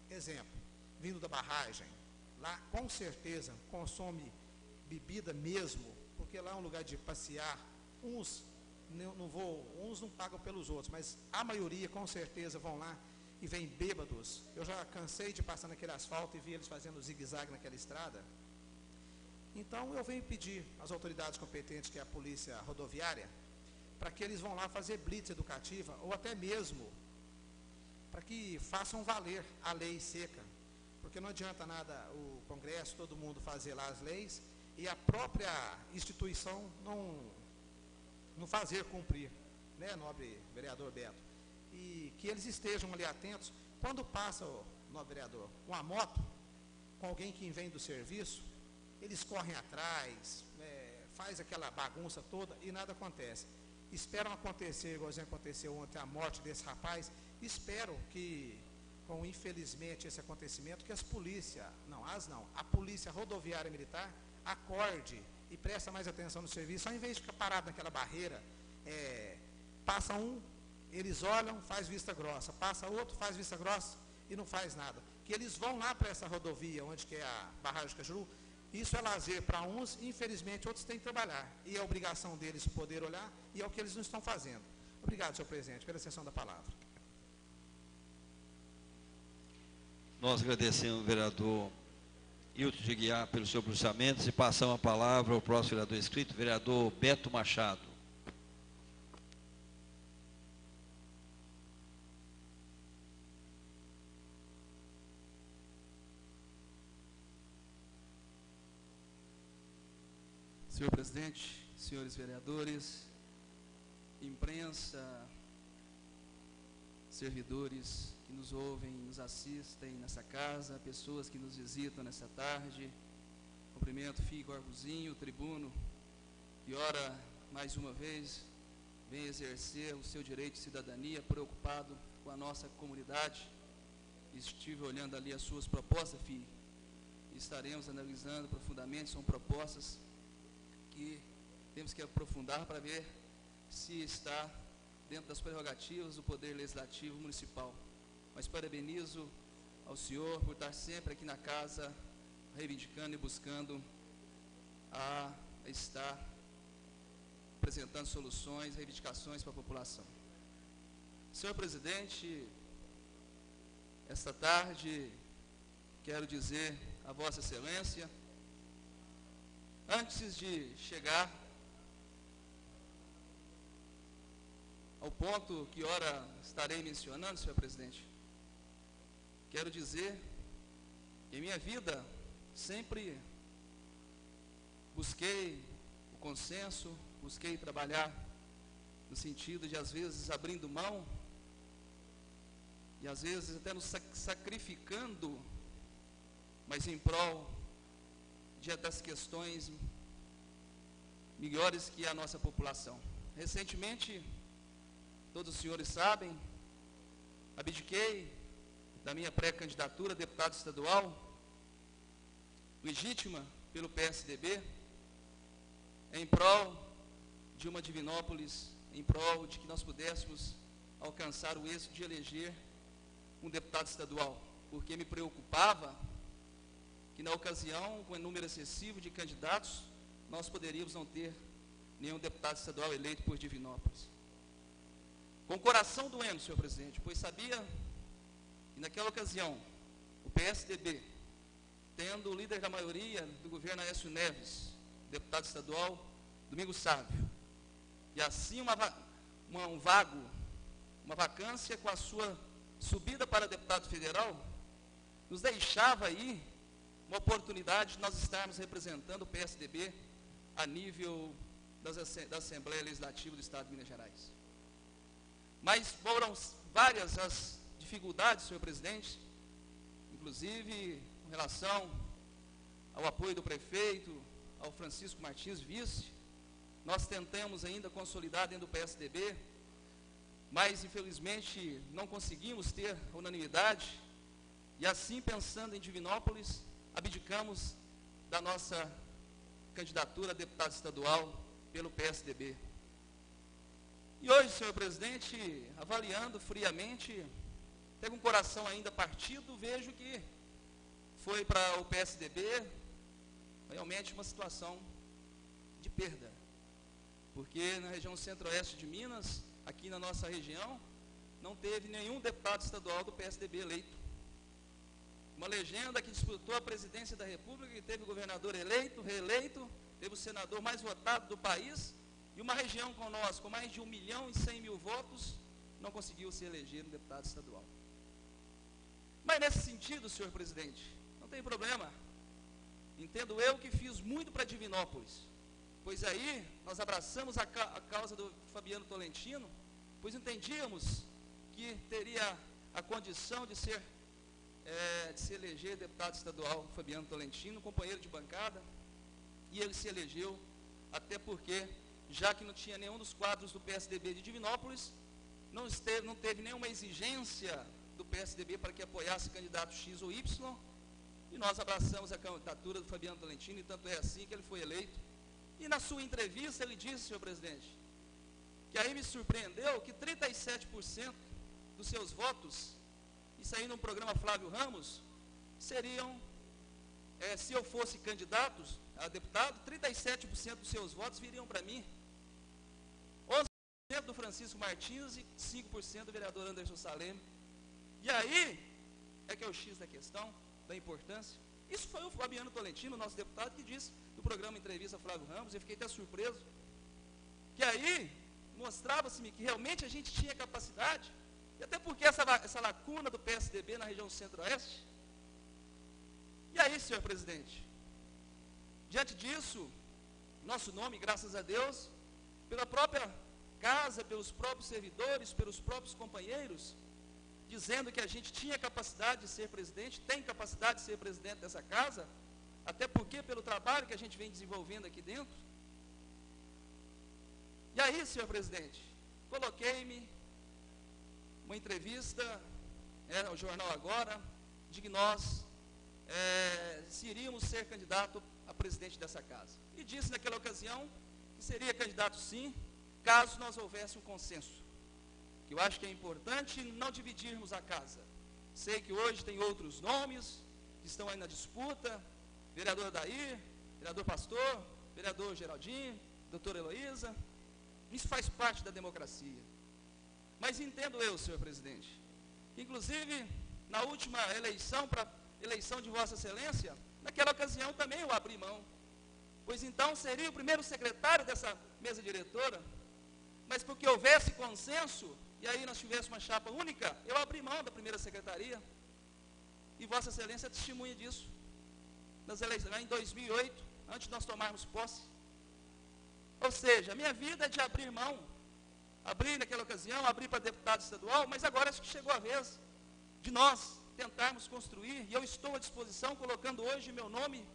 exemplo, vindo da barragem, lá com certeza consome bebida mesmo, porque lá é um lugar de passear, uns uns não pagam pelos outros, mas a maioria com certeza vão lá e vêm bêbados. Eu já cansei de passar naquele asfalto e vi eles fazendo zigue-zague naquela estrada. Então eu venho pedir às autoridades competentes, que é a polícia rodoviária, para que eles vão lá fazer blitz educativa, ou até mesmo para que façam valer a lei seca, porque não adianta nada o Congresso, todo mundo fazer lá as leis, e a própria instituição não fazer cumprir, né, nobre vereador Beto? E que eles estejam ali atentos, quando passa, nobre vereador, uma moto, com alguém que vem do serviço, eles correm atrás, faz aquela bagunça toda e nada acontece. Esperam acontecer, igual aconteceu ontem, a morte desse rapaz. Espero que, com infelizmente esse acontecimento, que a polícia rodoviária militar acorde e presta mais atenção no serviço, ao invés de ficar parado naquela barreira, passa um, eles olham, faz vista grossa, passa outro, faz vista grossa e não faz nada. Que eles vão lá para essa rodovia, onde que é a barragem de Cajuru. Isso é lazer para uns, infelizmente outros têm que trabalhar. E é obrigação deles poder olhar, e é o que eles não estão fazendo. Obrigado, senhor presidente, pela extensão da palavra. Nós agradecemos ao vereador Hilton de Guiar pelo seu pronunciamento e passamos a palavra ao próximo vereador inscrito, vereador Beto Machado. Senhor presidente, senhores vereadores, imprensa, servidores que nos ouvem, nos assistem nessa casa, pessoas que nos visitam nessa tarde, cumprimento o filho Gorgozinho, tribuno, que ora mais uma vez vem exercer o seu direito de cidadania, preocupado com a nossa comunidade. Estive olhando ali as suas propostas, filho, e estaremos analisando profundamente. São propostas que temos que aprofundar para ver se está dentro das prerrogativas do Poder Legislativo Municipal. Mas parabenizo ao senhor por estar sempre aqui na casa, reivindicando e buscando a estar apresentando soluções, reivindicações para a população. Senhor presidente, esta tarde quero dizer a Vossa Excelência, antes de chegar ao ponto que ora estarei mencionando, senhor presidente, quero dizer que em minha vida sempre busquei o consenso, busquei trabalhar no sentido de, às vezes, abrindo mão e, às vezes, até nos sacrificando, mas em prol das questões melhores que a nossa população. Recentemente, todos os senhores sabem, abdiquei da minha pré-candidatura a deputado estadual, legítima pelo PSDB, em prol de uma Divinópolis, em prol de que nós pudéssemos alcançar o êxito de eleger um deputado estadual, porque me preocupava que na ocasião, com um número excessivo de candidatos, nós poderíamos não ter nenhum deputado estadual eleito por Divinópolis. Com o coração doendo, senhor presidente, pois sabia que naquela ocasião, o PSDB, tendo o líder da maioria do governo Aécio Neves, deputado estadual Domingos Sávio, e assim uma vacância com a sua subida para deputado federal, nos deixava aí uma oportunidade de nós estarmos representando o PSDB a nível da Assembleia Legislativa do Estado de Minas Gerais. Mas foram várias as dificuldades, senhor presidente, inclusive com relação ao apoio do prefeito, ao Francisco Martins, vice. Nós tentamos ainda consolidar dentro do PSDB, mas infelizmente não conseguimos ter unanimidade, e assim, pensando em Divinópolis, abdicamos da nossa candidatura a deputado estadual pelo PSDB. E hoje, senhor presidente, avaliando friamente, até com o coração ainda partido, vejo que foi para o PSDB realmente uma situação de perda. porque na região centro-oeste de Minas, aqui na nossa região, não teve nenhum deputado estadual do PSDB eleito. Uma legenda que disputou a presidência da República, que teve o governador eleito, reeleito, teve o senador mais votado do país, e uma região com nós, com mais de 1.100.000 votos, não conseguiu se eleger um deputado estadual. Mas nesse sentido, senhor presidente, não tem problema. Entendo eu que fiz muito para Divinópolis, pois aí nós abraçamos a causa do Fabiano Tolentino, pois entendíamos que teria a condição de se eleger deputado estadual Fabiano Tolentino, companheiro de bancada, e ele se elegeu, até porque, já que não tinha nenhum dos quadros do PSDB de Divinópolis, não teve nenhuma exigência do PSDB para que apoiasse candidato X ou Y, e nós abraçamos a candidatura do Fabiano Tolentino, e tanto é assim que ele foi eleito. E na sua entrevista ele disse, senhor presidente, que aí me surpreendeu que 37% dos seus votos, isso aí no programa Flávio Ramos, seriam, se eu fosse candidato a deputado, 37% dos seus votos viriam para mim. 11% do Francisco Martins e 5% do vereador Anderson Saleme. E aí é que é o X da questão, da importância. Isso foi o Fabiano Tolentino, nosso deputado, que disse no programa Entrevista Flávio Ramos, eu fiquei até surpreso, que aí mostrava-se-me que realmente a gente tinha capacidade, e até porque essa lacuna do PSDB na região centro-oeste. E aí, senhor presidente, diante disso, nosso nome, graças a Deus, pela própria casa, pelos próprios servidores, pelos próprios companheiros, dizendo que a gente tinha capacidade de ser presidente, tem capacidade de ser presidente dessa casa, até porque pelo trabalho que a gente vem desenvolvendo aqui dentro. E aí, senhor presidente, coloquei-me uma entrevista ao jornal Agora, de que nós se iríamos ser candidato a presidente dessa casa. E disse naquela ocasião que seria candidato sim, caso nós houvesse um consenso. Que eu acho que é importante não dividirmos a casa. Sei que hoje tem outros nomes que estão aí na disputa, vereador Daí, vereador Pastor, vereador Geraldinho, doutora Heloísa. Isso faz parte da democracia. Mas entendo eu, senhor presidente, que inclusive na última eleição, para eleição de Vossa Excelência, naquela ocasião também eu abri mão. Pois então seria o primeiro secretário dessa mesa diretora, mas porque houvesse consenso, e aí nós tivéssemos uma chapa única, eu abri mão da primeira secretaria, e Vossa Excelência é testemunha disso, nas eleições, lá em 2008, antes de nós tomarmos posse. Ou seja, a minha vida é de abrir mão, abri naquela ocasião, abri para deputado estadual, mas agora acho que chegou a vez de nós tentarmos construir, e eu estou à disposição, colocando hoje meu nome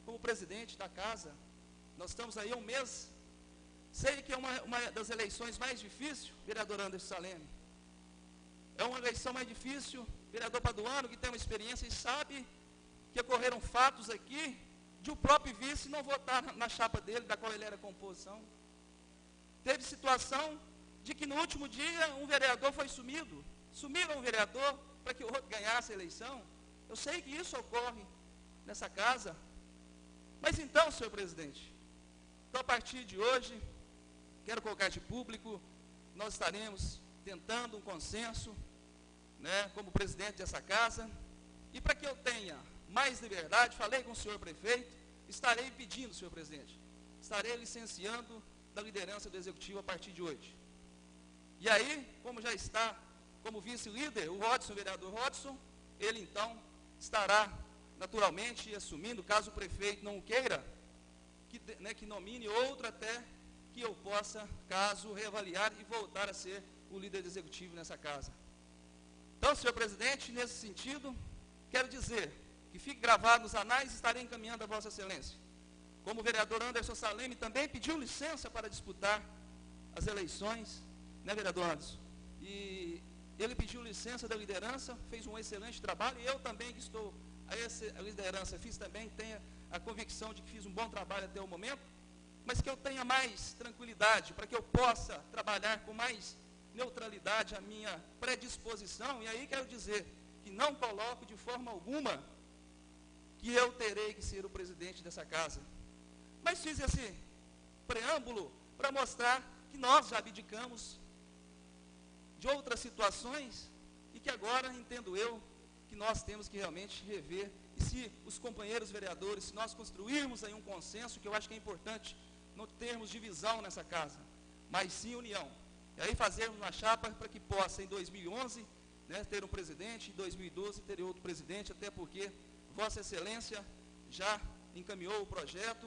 como presidente da casa. Nós estamos aí há um mês. Sei que é uma das eleições mais difíceis, vereador Anderson Saleme. É uma eleição mais difícil, vereador Paduano, que tem uma experiência e sabe que ocorreram fatos aqui de o próprio vice não votar na chapa dele, da qual ele era composição. Teve situação de que no último dia um vereador foi sumido. Sumiram um vereador para que o outro ganhasse a eleição. Eu sei que isso ocorre nessa casa. Mas então, senhor presidente, então a partir de hoje, quero colocar de público, nós estaremos tentando um consenso, como presidente dessa casa, e para que eu tenha mais liberdade, falei com o senhor prefeito, estarei pedindo, senhor presidente, estarei licenciando da liderança do executivo a partir de hoje. E aí, como já está como vice-líder, o Rodson, o vereador Rodson, ele então estará naturalmente assumindo, caso o prefeito não o queira, que nomine outro até que eu possa, caso reavaliar e voltar a ser o líder executivo nessa casa. Então, senhor presidente, nesse sentido, quero dizer que fique gravado nos anais, estarei encaminhando a Vossa Excelência. Como o vereador Anderson Saleme também pediu licença para disputar as eleições, vereador Anderson? E ele pediu licença da liderança, fez um excelente trabalho, e eu também que estou a liderança, fiz também, tenho a convicção de que fiz um bom trabalho até o momento, mas que eu tenha mais tranquilidade, para que eu possa trabalhar com mais neutralidade a minha predisposição, e aí quero dizer que não coloco de forma alguma que eu terei que ser o presidente dessa casa. Mas fiz esse preâmbulo para mostrar que nós já abdicamos de outras situações e que agora, entendo eu, que nós temos que realmente rever. E se os companheiros vereadores, se nós construirmos aí um consenso, que eu acho que é importante, não termos divisão nessa casa, mas sim união. E aí fazermos uma chapa para que possa, em 2011, né, ter um presidente, em 2012 ter outro presidente, até porque Vossa Excelência já encaminhou o projeto.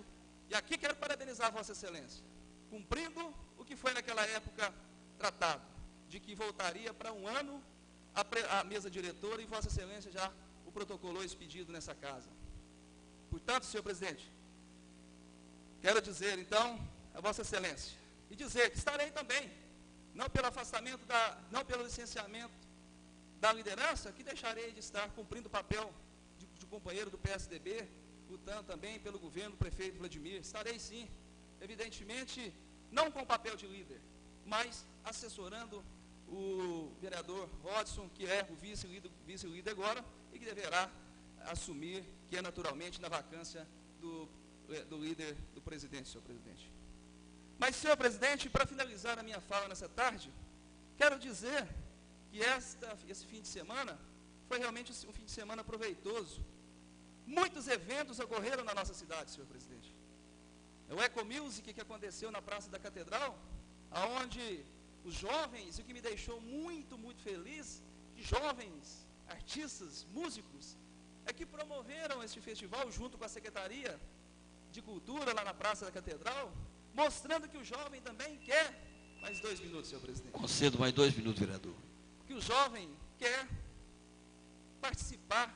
E aqui quero parabenizar Vossa Excelência, cumprindo o que foi naquela época tratado, de que voltaria para um ano a mesa diretora, e Vossa Excelência já o protocolou esse pedido nessa casa. Portanto, senhor presidente, quero dizer, então, a Vossa Excelência, e dizer que estarei também, não pelo afastamento, não pelo licenciamento da liderança, que deixarei de estar cumprindo o papel de companheiro do PSDB, lutando também pelo governo do prefeito Vladimir. Estarei sim, evidentemente, não com o papel de líder, mas assessorando o vereador Rodson, que é o vice-líder agora, e que deverá assumir, que é naturalmente na vacância do líder do presidente, senhor presidente. Mas, senhor presidente, para finalizar a minha fala nessa tarde, quero dizer que esse fim de semana foi realmente um fim de semana proveitoso. Muitos eventos ocorreram na nossa cidade, senhor presidente. O Eco Music, que aconteceu na Praça da Catedral, onde os jovens, e o que me deixou muito, muito feliz, que jovens, artistas, músicos, é que promoveram este festival junto com a Secretaria de Cultura lá na Praça da Catedral, mostrando que o jovem também quer. Mais 2 minutos, senhor presidente. Concedo mais 2 minutos, vereador. Que o jovem quer participar,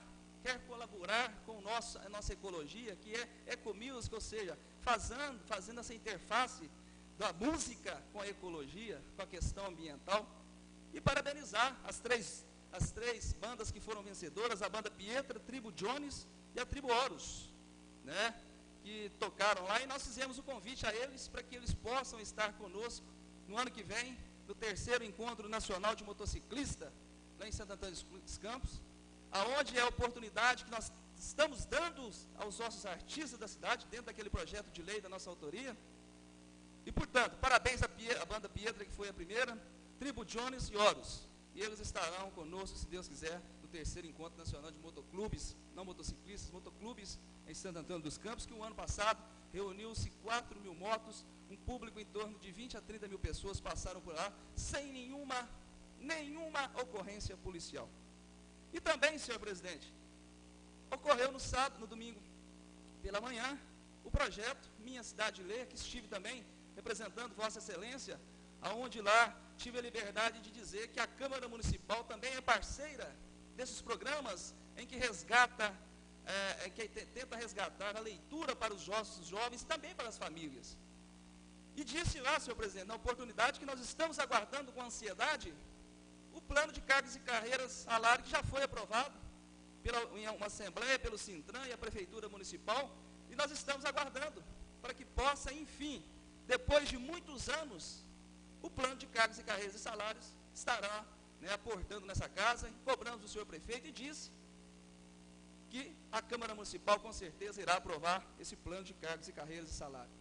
quer colaborar com a nossa ecologia, que é Ecomusic, ou seja, fazendo essa interface da música com a ecologia, com a questão ambiental, e parabenizar as três bandas que foram vencedoras, a banda Pietra, a Tribo Jones e a Tribo Horus, né, que tocaram lá, e nós fizemos o convite a eles para que eles possam estar conosco no ano que vem, no 3º Encontro Nacional de Motociclista, lá em Santo Antônio dos Campos, aonde é a oportunidade que nós estamos dando aos nossos artistas da cidade, dentro daquele projeto de lei da nossa autoria. E, portanto, parabéns à banda Pietra, que foi a primeira, Tribo Jones e Horus. E eles estarão conosco, se Deus quiser, no 3º Encontro Nacional de Motoclubes, não motociclistas, motoclubes em Santo Antônio dos Campos, que o ano passado reuniu-se 4.000 motos, um público em torno de 20 a 30 mil pessoas passaram por lá, sem nenhuma ocorrência policial. E também, senhor presidente, ocorreu no domingo pela manhã, o projeto Minha Cidade Lê, que estive também representando Vossa Excelência, aonde lá tive a liberdade de dizer que a Câmara Municipal também é parceira desses programas em que tenta resgatar a leitura para os jovens e também para as famílias. E disse lá, senhor presidente, na oportunidade, que nós estamos aguardando com ansiedade o plano de cargos e carreiras, salário, que já foi aprovado em uma assembleia, pelo Sintran e a Prefeitura Municipal, e nós estamos aguardando para que possa, enfim, depois de muitos anos, o plano de cargos e carreiras e salários estará, né, aportando nessa casa. Cobramos do senhor prefeito e disse que a Câmara Municipal com certeza irá aprovar esse plano de cargos e carreiras e salário.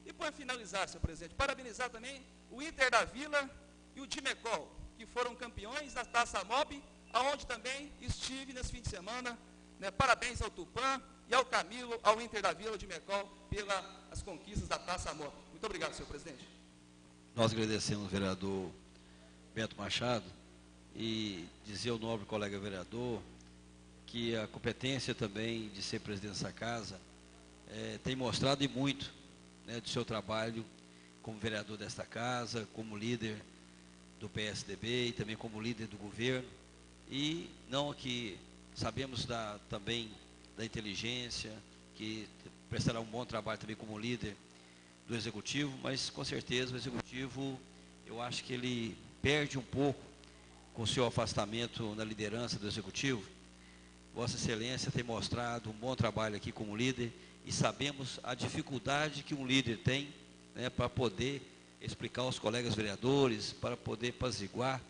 E para finalizar, senhor presidente, parabenizar também o Inter da Vila e o Dimecol, que foram campeões da Taça Mob, aonde também estive nesse fim de semana, né? Parabéns ao Tupã e ao Camilo, ao Inter da Vila, ao Dimecol, pelas conquistas da Taça Mob. Muito obrigado, senhor presidente. Nós agradecemos ao vereador Beto Machado e dizer ao nobre colega vereador que a competência também de ser presidente dessa casa tem mostrado e muito, né, do seu trabalho como vereador desta casa, como líder do PSDB e também como líder do governo. E não que sabemos também da inteligência, que prestará um bom trabalho também como líder do Executivo, mas com certeza o Executivo, eu acho que ele perde um pouco com o seu afastamento na liderança do Executivo. Vossa Excelência tem mostrado um bom trabalho aqui como líder e sabemos a dificuldade que um líder tem, né, para poder explicar aos colegas vereadores, para poder apaziguar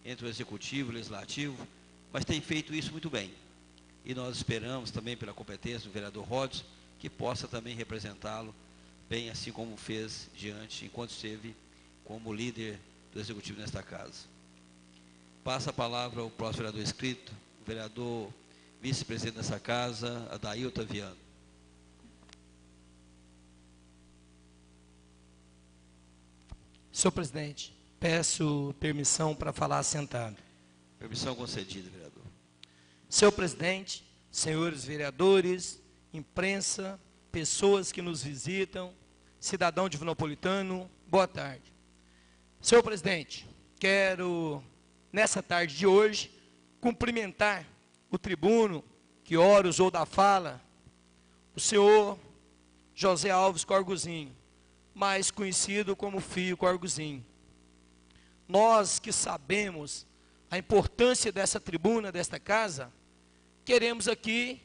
entre o Executivo e o Legislativo, mas tem feito isso muito bem. E nós esperamos também pela competência do vereador Rodson, que possa também representá-lo bem assim como fez diante, enquanto esteve como líder do Executivo nesta casa. Passa a palavra ao próximo vereador inscrito, o vereador vice-presidente dessa casa, Adailton Viano. Senhor presidente, peço permissão para falar sentado. Permissão concedida, vereador. Senhor presidente, senhores vereadores, imprensa, pessoas que nos visitam, cidadão divinopolitano, boa tarde. Senhor presidente, quero, nessa tarde de hoje, cumprimentar o tribuno que ora usou da fala, o senhor José Alves Corguzinho, mais conhecido como Fio Corguzinho. Nós que sabemos a importância dessa tribuna, desta casa, queremos aqui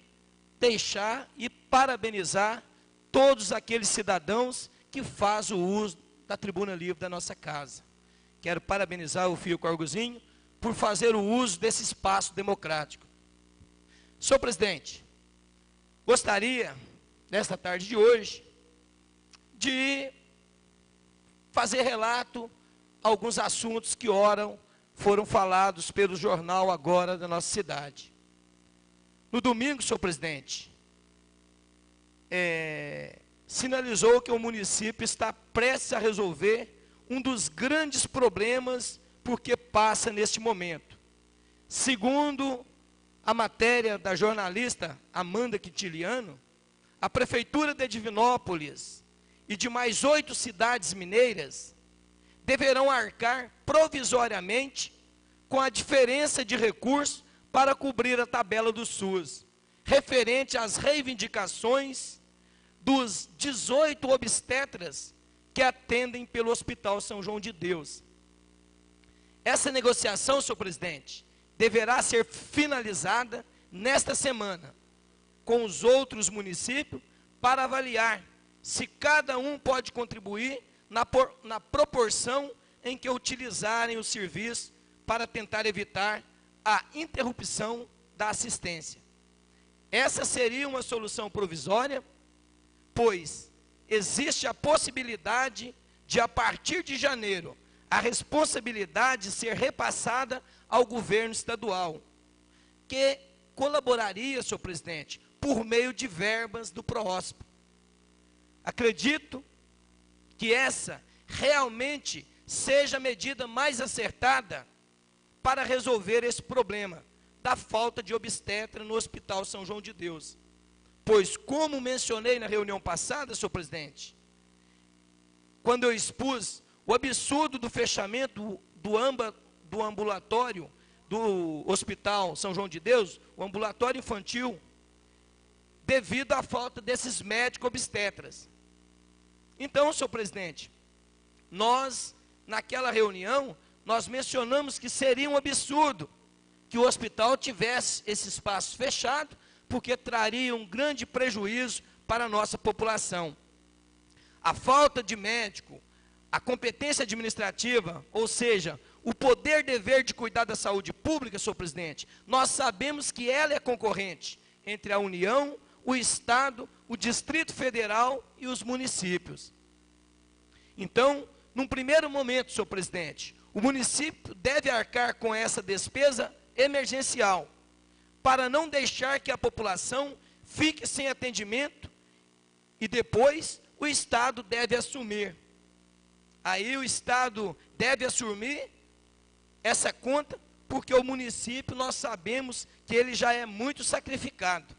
deixar e parabenizar todos aqueles cidadãos que fazem o uso da tribuna livre da nossa casa. Quero parabenizar o Fio Corguzinho por fazer o uso desse espaço democrático. Senhor presidente, gostaria, nesta tarde de hoje, de fazer relato a alguns assuntos que foram falados pelo jornal agora da nossa cidade. No domingo, senhor presidente, sinalizou que o município está prestes a resolver um dos grandes problemas porque passa neste momento. Segundo a matéria da jornalista Amanda Quintiliano, a Prefeitura de Divinópolis e de mais 8 cidades mineiras deverão arcar provisoriamente com a diferença de recursos para cobrir a tabela do SUS, referente às reivindicações dos 18 obstetras que atendem pelo Hospital São João de Deus. Essa negociação, senhor presidente, deverá ser finalizada nesta semana com os outros municípios para avaliar se cada um pode contribuir na proporção em que utilizarem o serviço para tentar evitar a interrupção da assistência. Essa seria uma solução provisória, pois existe a possibilidade de, a partir de janeiro, a responsabilidade ser repassada ao governo estadual, que colaboraria, senhor presidente, por meio de verbas do PROHOSP. Acredito que essa realmente seja a medida mais acertada para resolver esse problema da falta de obstetra no Hospital São João de Deus. Pois, como mencionei na reunião passada, senhor presidente, quando eu expus o absurdo do fechamento do ambulatório do Hospital São João de Deus, o ambulatório infantil, devido à falta desses médicos obstetras. Então, senhor presidente, nós, naquela reunião, nós mencionamos que seria um absurdo que o hospital tivesse esse espaço fechado, porque traria um grande prejuízo para a nossa população. A falta de médico, a competência administrativa, ou seja, o poder-dever de cuidar da saúde pública, senhor presidente, nós sabemos que ela é concorrente entre a União, o Estado, o Distrito Federal e os municípios. Então, num primeiro momento, senhor presidente, o município deve arcar com essa despesa emergencial, para não deixar que a população fique sem atendimento, e depois o Estado deve assumir. Aí o Estado deve assumir essa conta, porque o município, nós sabemos que ele já é muito sacrificado.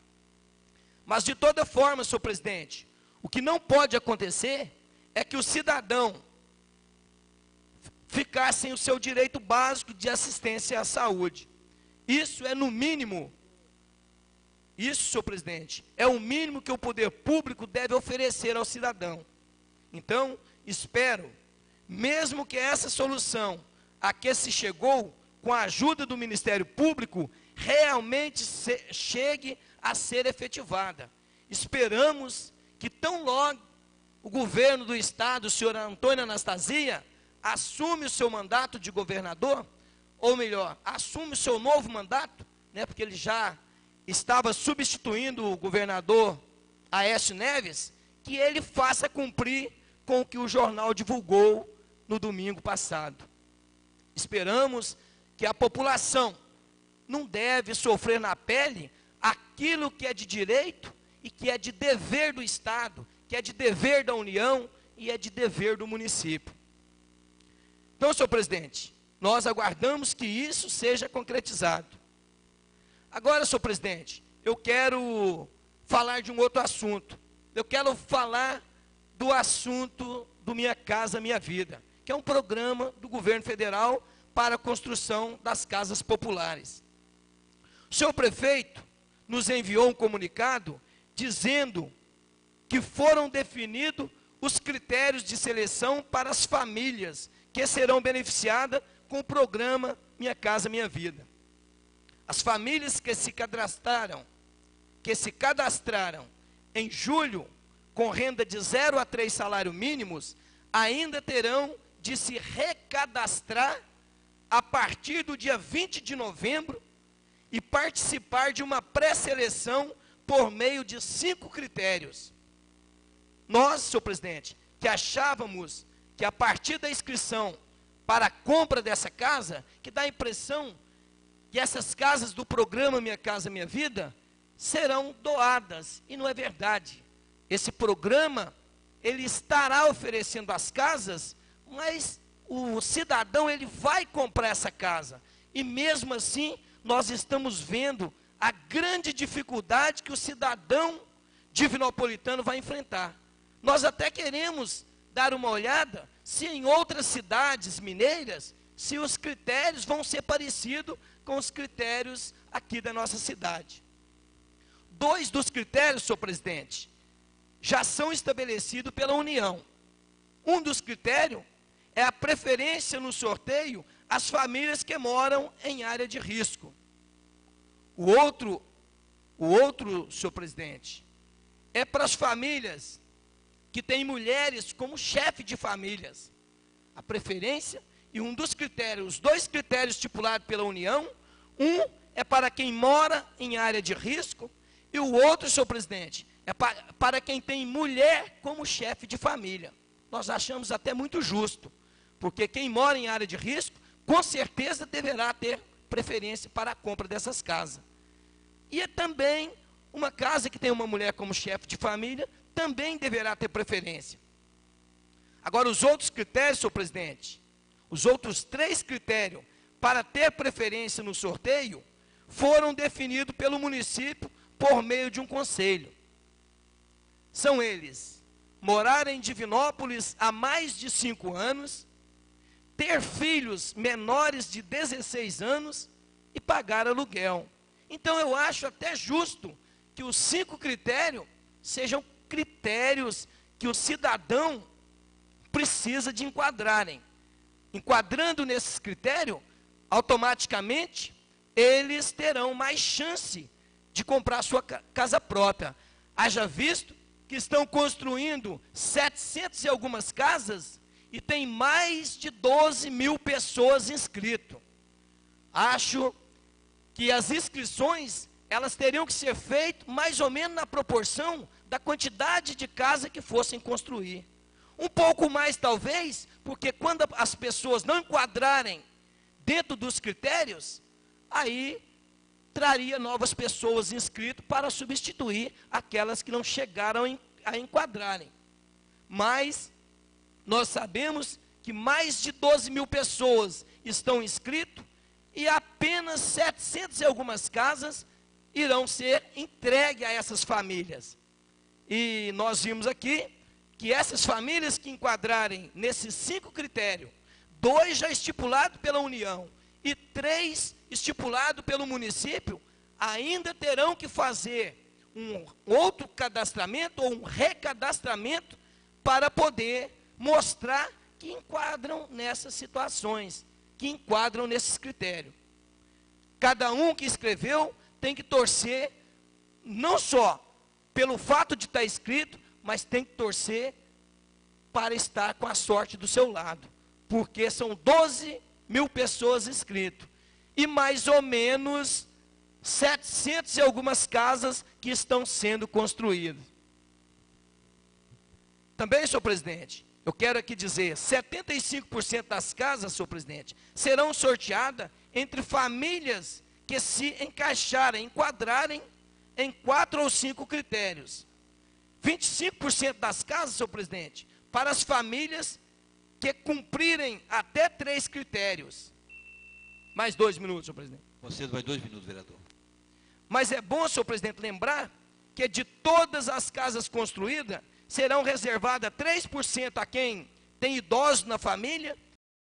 Mas, de toda forma, senhor presidente, o que não pode acontecer é que o cidadão ficar sem o seu direito básico de assistência à saúde. Isso é no mínimo, isso, senhor presidente, é o mínimo que o poder público deve oferecer ao cidadão. Então, espero, mesmo que essa solução a que se chegou, com a ajuda do Ministério Público, realmente chegue a ser efetivada. Esperamos que tão logo o governo do Estado, o senhor Antônio Anastasia, assume o seu mandato de governador, ou melhor, assume o seu novo mandato, né, porque ele já estava substituindo o governador Aécio Neves, que ele faça cumprir com o que o jornal divulgou no domingo passado. Esperamos que a população não deve sofrer na pele aquilo que é de direito e que é de dever do Estado, que é de dever da União e é de dever do município. Então, senhor presidente, nós aguardamos que isso seja concretizado. Agora, senhor presidente, eu quero falar de um outro assunto. Eu quero falar do assunto do Minha Casa Minha Vida, que é um programa do governo federal para a construção das casas populares. O senhor prefeito nos enviou um comunicado dizendo que foram definidos os critérios de seleção para as famílias que serão beneficiadas com o programa Minha Casa Minha Vida. As famílias que se cadastraram em julho com renda de 0 a 3 salários mínimos, ainda terão de se recadastrar a partir do dia 20 de novembro e participar de uma pré-seleção por meio de 5 critérios. Nós, senhor presidente, que achávamos que a partir da inscrição para a compra dessa casa, que dá a impressão que essas casas do programa Minha Casa Minha Vida serão doadas, e não é verdade. Esse programa, ele estará oferecendo as casas, mas o cidadão, ele vai comprar essa casa, e mesmo assim, nós estamos vendo a grande dificuldade que o cidadão divinopolitano vai enfrentar. Nós até queremos dar uma olhada se em outras cidades mineiras, se os critérios vão ser parecidos com os critérios aqui da nossa cidade. 2 dos critérios, senhor presidente, já são estabelecidos pela União. Um dos critérios é a preferência no sorteio às famílias que moram em área de risco. O outro, senhor presidente, é para as famílias que têm mulheres como chefe de famílias. A preferência e um dos critérios, os 2 critérios estipulados pela União, um é para quem mora em área de risco e o outro, senhor presidente, é para quem tem mulher como chefe de família. Nós achamos até muito justo, porque quem mora em área de risco, com certeza deverá ter preferência para a compra dessas casas. E é também uma casa que tem uma mulher como chefe de família, também deverá ter preferência. Agora, os outros critérios, senhor presidente, os outros 3 critérios para ter preferência no sorteio, foram definidos pelo município por meio de um conselho. São eles: morar em Divinópolis há mais de 5 anos, ter filhos menores de 16 anos e pagar aluguel. Então, eu acho até justo que os 5 critérios sejam critérios que o cidadão precisa de enquadrarem. Enquadrando nesses critérios, automaticamente, eles terão mais chance de comprar sua casa própria. Haja visto que estão construindo 700 e algumas casas e tem mais de 12 mil pessoas inscritas. Acho que as inscrições, elas teriam que ser feitas mais ou menos na proporção da quantidade de casa que fossem construir. Um pouco mais talvez, porque quando as pessoas não enquadrarem dentro dos critérios, aí traria novas pessoas inscritas para substituir aquelas que não chegaram a enquadrarem. Mas nós sabemos que mais de 12 mil pessoas estão inscritas e apenas 700 e algumas casas irão ser entregues a essas famílias. E nós vimos aqui que essas famílias que enquadrarem nesses 5 critérios, 2 já estipulados pela União e 3 estipulados pelo município, ainda terão que fazer um outro cadastramento ou um recadastramento para poder mostrar que enquadram nessas situações, que enquadram nesses critérios. Cada um que escreveu tem que torcer, não só pelo fato de estar escrito, mas tem que torcer para estar com a sorte do seu lado, porque são 12 mil pessoas inscritas, e mais ou menos 700 e algumas casas que estão sendo construídas. Também, senhor presidente, eu quero aqui dizer, 75% das casas, senhor presidente, serão sorteadas entre famílias que se encaixarem, enquadrarem em 4 ou 5 critérios. 25% das casas, senhor presidente, para as famílias que cumprirem até 3 critérios. Mais 2 minutos, senhor presidente. Concedo mais 2 minutos, vereador. Mas é bom, senhor presidente, lembrar que de todas as casas construídas, serão reservadas 3% a quem tem idosos na família